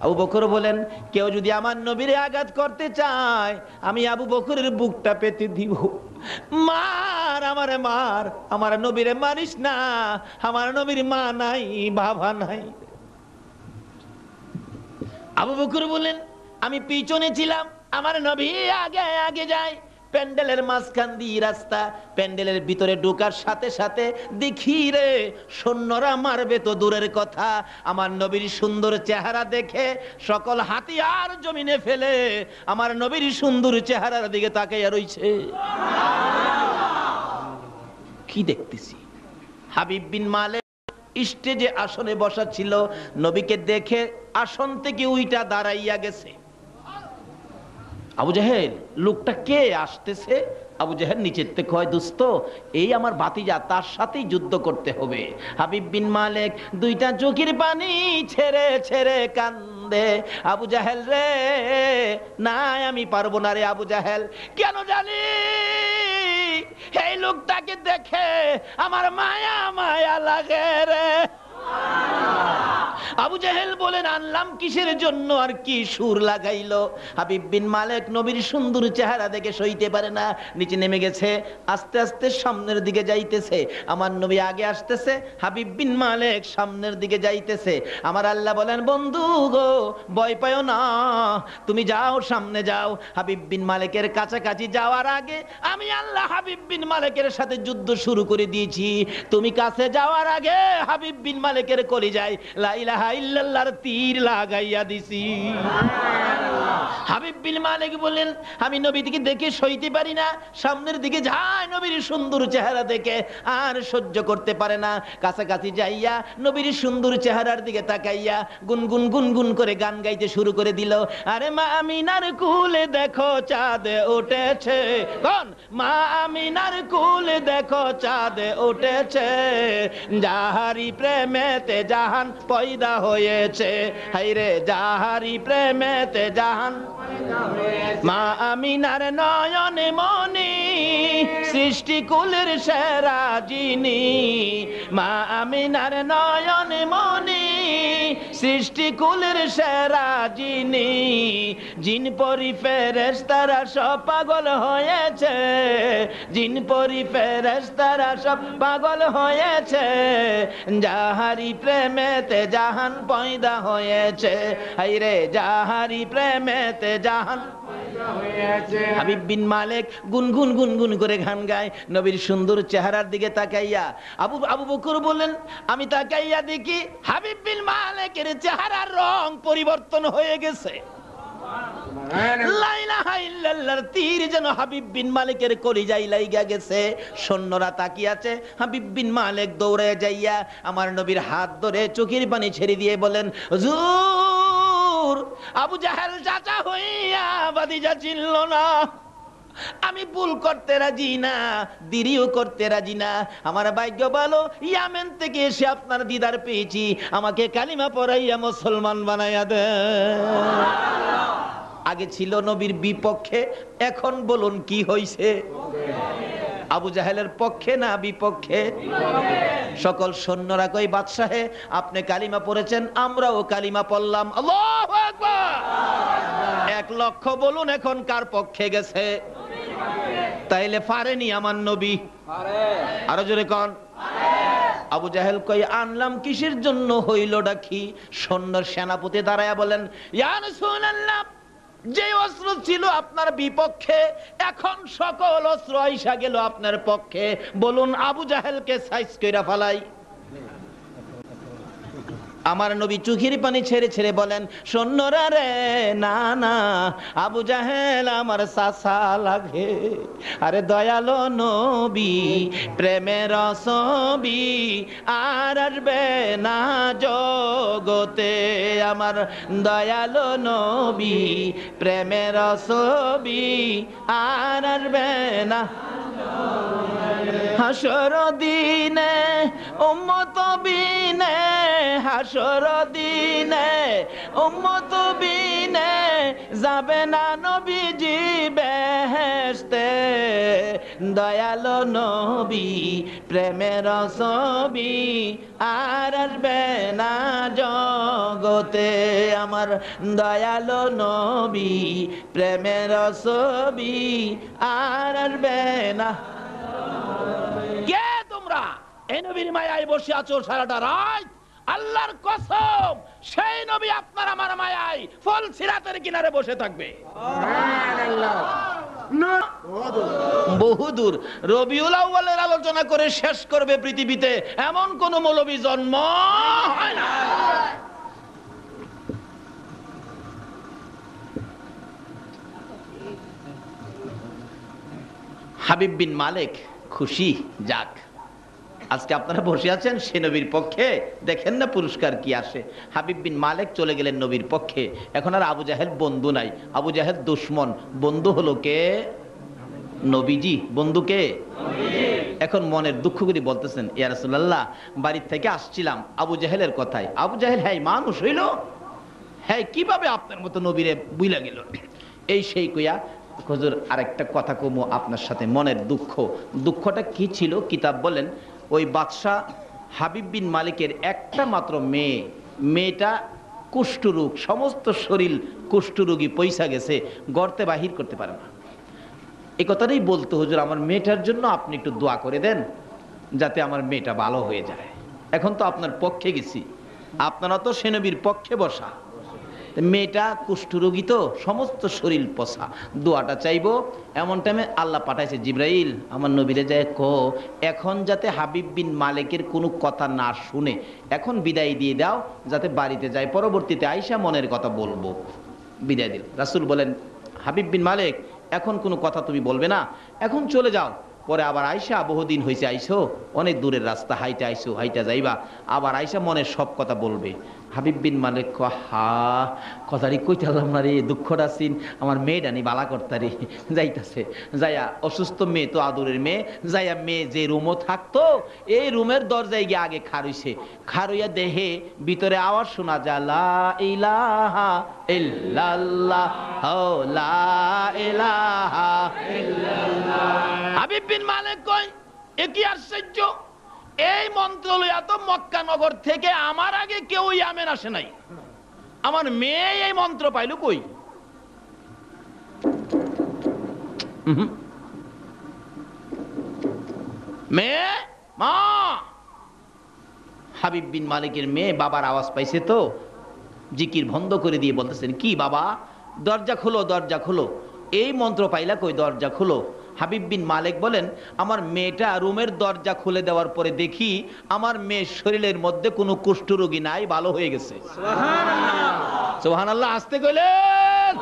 আবু বকর বলেন, কেউ যদি আমার নবীরে আঘাত করতে চায় আমি আবু বকরের বুকটা পেতে দিব। মার, আমারে মার, আমার নবীরে মারিস না, আমার নবীর মা নাই, বাবা নাই। আবু বকর বলেন, আমি পিছনে ছিলাম, আমার নবী আগে আগে যায়। প্যান্ডেলের মাঝখান দিয়ে রাস্তা, প্যান্ডেলের ভিতরে ঢোকার সাথে সাথে দেখি রে সৈন্যরা মারবে তো দূরের কথা, আমার নবীর সুন্দর চেহারা দেখে সকল হাতিয়ার জমিনে ফেলে আমার নবীর সুন্দর চেহারার দিকে তাকাইয়া রইছে। কি দেখতেছি? হাবিব বিন মালেক স্টেজে আসনে বসা ছিল, নবীকে দেখে আসন থেকে উইটা দাঁড়াইয়া গেছে। আবু জাহেল, লোকটা কে আসতেছে? আবু জাহেল নিচের থেকে কয়, দোস্ত এই আমার ভাতিজা, তার সাথেই যুদ্ধ করতে হবে। হাবিব বিন মালেক দুইটা চোখের পানি ছেড়ে ছেড়ে কান্দে, আবু জাহেল রে, না আমি পারবো না রে আবু জাহেল। কেন জানি এই লোকটাকে দেখে আমার মায়া মায়া লাগে রে। আবু জাহেল বলেন, আনলাম কিসের জন্য আর কি সুর লাগাইলো? হাবিব বিন মালেক নবীর সুন্দর চেহারা দেখে সইতে পারে না, নিচে নেমে গেছে, আস্তে আস্তে সামনের দিকে যাইতেছে। আমার নবী আগে আসতেছে, হাবিব বিন মালেক সামনের দিকে যাইতেছে। আমার আল্লাহ বলেন, বন্ধু গো ভয় পাও না, তুমি যাও, সামনে যাও। হাবিব বিন মালেকের কাছাকাছি যাওয়ার আগে আমি আল্লাহ হাবিব বিন মালেকের সাথে যুদ্ধ শুরু করে দিয়েছি। তুমি কাছে যাওয়ার আগে হাবিব বিন মালেকের কলিজায় লা ইলাহা ইল্লাল্লাহর তীর লাগাইয়া দিছি। হাবিব বিন মালেক বলেন, আমি নবীকে দেখে সইতে পারি না, সামনের দিকে যায়, নবীর সুন্দর চেহারা দেখে আর সহ্য করতে পারে না। কাছাকাছি যাইয়া নবীর সুন্দর চেহারার দিকে তাকাইয়া গুনগুন গুনগুন করে গান গাইতে শুরু করে দিল। আরে মা আমিনার কুলে দেখো চাঁদ উঠেছে, কোন মা আমিনার কুলে দেখো চাঁদ উঠেছে, যাহারি প্রেমেতে জাহান পয়দা হয়েছে, হায়রে যাহারি প্রেমেতে জাহান। মা আমিনার নয়নে মনি সৃষ্টি কুলের সেরা যিনি, মা আমিনার নয়নে মনি সৃষ্টি কুলের সেরা যিনি, জিন পরি ফেরেশতারা সব পাগল হয়েছে, জিন পরি ফেরেশতারা সব পাগল হয়েছে, যাহারি প্রেমেতে জাহান পয়দা হয়েছে, হায়রে যাহারি প্রেমেতে জাহান। হাবিব বিন মালেক গুনগুন গুনগুন করে গান গায়, নবীর সুন্দর চেহারার দিকে তাকাইয়া। আবু বকর বলেন, আমি তাকাইয়া দেখি হাবিব বিন মালেকের চেহারার রং পরিবর্তন হয়ে গেছে। লা ইলাহা ইল্লাল্লাহর তীর যেন হাবিব বিন মালেকের কলিজায় লাইগা গেছে। সৈন্যরা তাকিয়ে আছে, হাবিব বিন মালেক দৌড়ে যাইয়া আমার নবীর হাত ধরে চোখের পানি ছেড়ে দিয়ে বলেন, হুজুর আবু জাহেল চাচা হইয়া ভাতিজা চিনল না, আমি ভুল করতে রাজি না, দেরিও করতে রাজি না, আমার ভাগ্য ভালো ইয়ামেন থেকে এসে আপনার দিদার পেয়েছি, আমাকে কালিমা পড়াইয়া মুসলমান বানাইয়া দেন। আগে ছিল নবীর বিপক্ষে, এখন বলুন কি হইছে? আবু জাহেলের পক্ষে না বিপক্ষে? সকল সৈন্যরা কই, বাদশাহে আপনি কালিমা পড়েছেন, আমরাও কালিমা পড়লাম। আল্লাহু আকবার। 1 লক্ষ বলুন এখন কার পক্ষে গেছে? তাইলে পারেনি আমার নবী? আরো জোরে কোন? আবু জাহেল কই, আনলাম কিসের জন্য, হইলটা কি? সৈন্যর সেনাপতি দাঁড়ায়া বলেন, ইয়া রাসূলুল্লাহ, যে অস্ত্র ছিল আপনার বিপক্ষে এখন সকল অস্ত্র আইসা গেল আপনার পক্ষে, বলুন আবু জাহেলকে সাইজ কইরা ফেলাই। আমার নবী চোখের পানি ছেড়ে ছেড়ে বলেন, সৈন্যরা রে, না না, আবু জাহেল আমার চাচা লাগে। আরে দয়ালো নবী প্রেমের ছবি আর আসবে না জগতে, আমার দয়ালো নবী প্রেমের ছবি আর আসবে না। হাসর দিনে উম্মত বিনে, হাসর দিনে উম্মত বিনে যাবে না নবীজি বেহেশতে, দয়ালো নবী প্রেমের ছবি আর আসবে না জগতে আমার দয়ালো নবী প্রেমের ছবি আর আসবে না। কে তোমরা এই নবীর মায়ায় বসে আছো সারাটা রাত? আল্লাহর কসম সেই নবী আপনার আমার মায়ায় ফল সিরাতের কিনারে বসে থাকবে। বহুদূর রবিউল আউয়ালের আলোচনা করে শেষ করবে পৃথিবীতে এমন কোন মৌলবী জন্ম হয় না। হাবিব বিন মালিক খুশি, যাক আজকে আপনারা বসে আছেন সে নবীর পক্ষে, দেখেন না পুরস্কার কি আসে। হাবিব বিন মালিক চলে গেলেন নবীর পক্ষে। এখন আর আবু জাহেল বন্ধু নাই, আবু জাহেল দুশমন, বন্ধু হলো কে? নবীজি। বন্ধুকে এখন মনের দুঃখ করে বলতেছেন, ইয়া রাসূলুল্লাহ বাড়ির থেকে আসছিলাম আবু জাহেলের কথায়। আবু জাহেল হ্যাঁ মানুষ হইল, হ্যাঁ কিভাবে আপনার মতো নবীরে বুইলা গেল, এই সেই কইয়া হুজুর আরেকটা কথা কমু আপনার সাথে, মনের দুঃখ। দুঃখটা কি ছিল? কিতাব বলেন ওই বাদশাহ হাবিব বিন মালিকের একটা মাত্র মেয়ে, মেয়েটা কুষ্ঠরোগ, সমস্ত শরীর কুষ্ঠরোগী, পয়সা গেছে, গর্তে বাহির করতে পারে না। এই কথাটাই বলতো, হুজুর আমার মেয়েটার জন্য আপনি একটু দোয়া করে দেন যাতে আমার মেয়েটা ভালো হয়ে যায়। এখন তো আপনার পক্ষে গেছি, আপনারা তো সে নবীর পক্ষে বসা, মেয়েটা কুষ্ঠরোগী তো, সমস্ত শরীর পচা, দোয়াটা চাইবো। এমন টাইমে আল্লাহ পাঠাইছে জিবরাইল, আমার নবীরে যায় কো এখন যাতে হাবিব বিন মালিকের কোনো কথা না শুনে এখন বিদায় দিয়ে দাও, যাতে বাড়িতে যায়, পরবর্তীতে আইসা মনের কথা বলবো। বিদায় দিল। রাসূল বলেন, হাবিব বিন মালিক এখন কোনো কথা তুমি বলবে না, এখন চলে যাও। পরে আবার আইসা, বহুদিন হয়েছে আইসো, অনেক দূরের রাস্তা, হাইটা আইসো, হাইটা যাইবা, আবার আইসা মনের সব কথা বলবে। হাবিব বিন মালিক হা কথাটি কইতে আল্লাহ রে, দুঃখটা সিন আমার মেয়েটা নি বালা করতারি। যাইতাছে, যাইয়া অসুস্থ মেয়ে তো আদরের মেয়ে, যাইয়া মেয়ে যে রুমও থাকতো এই রুমের দরজায় গিয়ে আগে খারইছে, খারইয়া দেহে ভিতরে আওয়াজ শোনা যায়, লা ইলাহা ইল্লাল্লাহ লা ইলাহা ইল্লাল্লাহ। হাবিব বিন মালিক কয় এ কি আশ্চর্য, এই মন্ত্র লইয়া তো মক্কা নগর থেকে আমার আগে কেউ ইয়ামেন আসে নাই, আমার মেয়ে এই মন্ত্র পাইল কই? মেয়ে, মা। হাবিব বিন মালিকের মেয়ে বাবার আওয়াজ পাইছে তো জিকির বন্ধ করে দিয়ে বলতেছেন, কি বাবা দরজা খোলো, দরজা খোলো, এই মন্ত্র পাইলা কই, দরজা খোলো। হাবিব বিন মালিক বলেন, আমার মেয়েটা রুমের দরজা খুলে দেওয়ার পরে দেখি আমার মেয়ের শরীরের মধ্যে কোনো কুষ্ঠরোগী নাই, ভালো হয়ে গেছে। সুবহানাল্লাহ। সুবহানাল্লাহ আসতে কইলেন।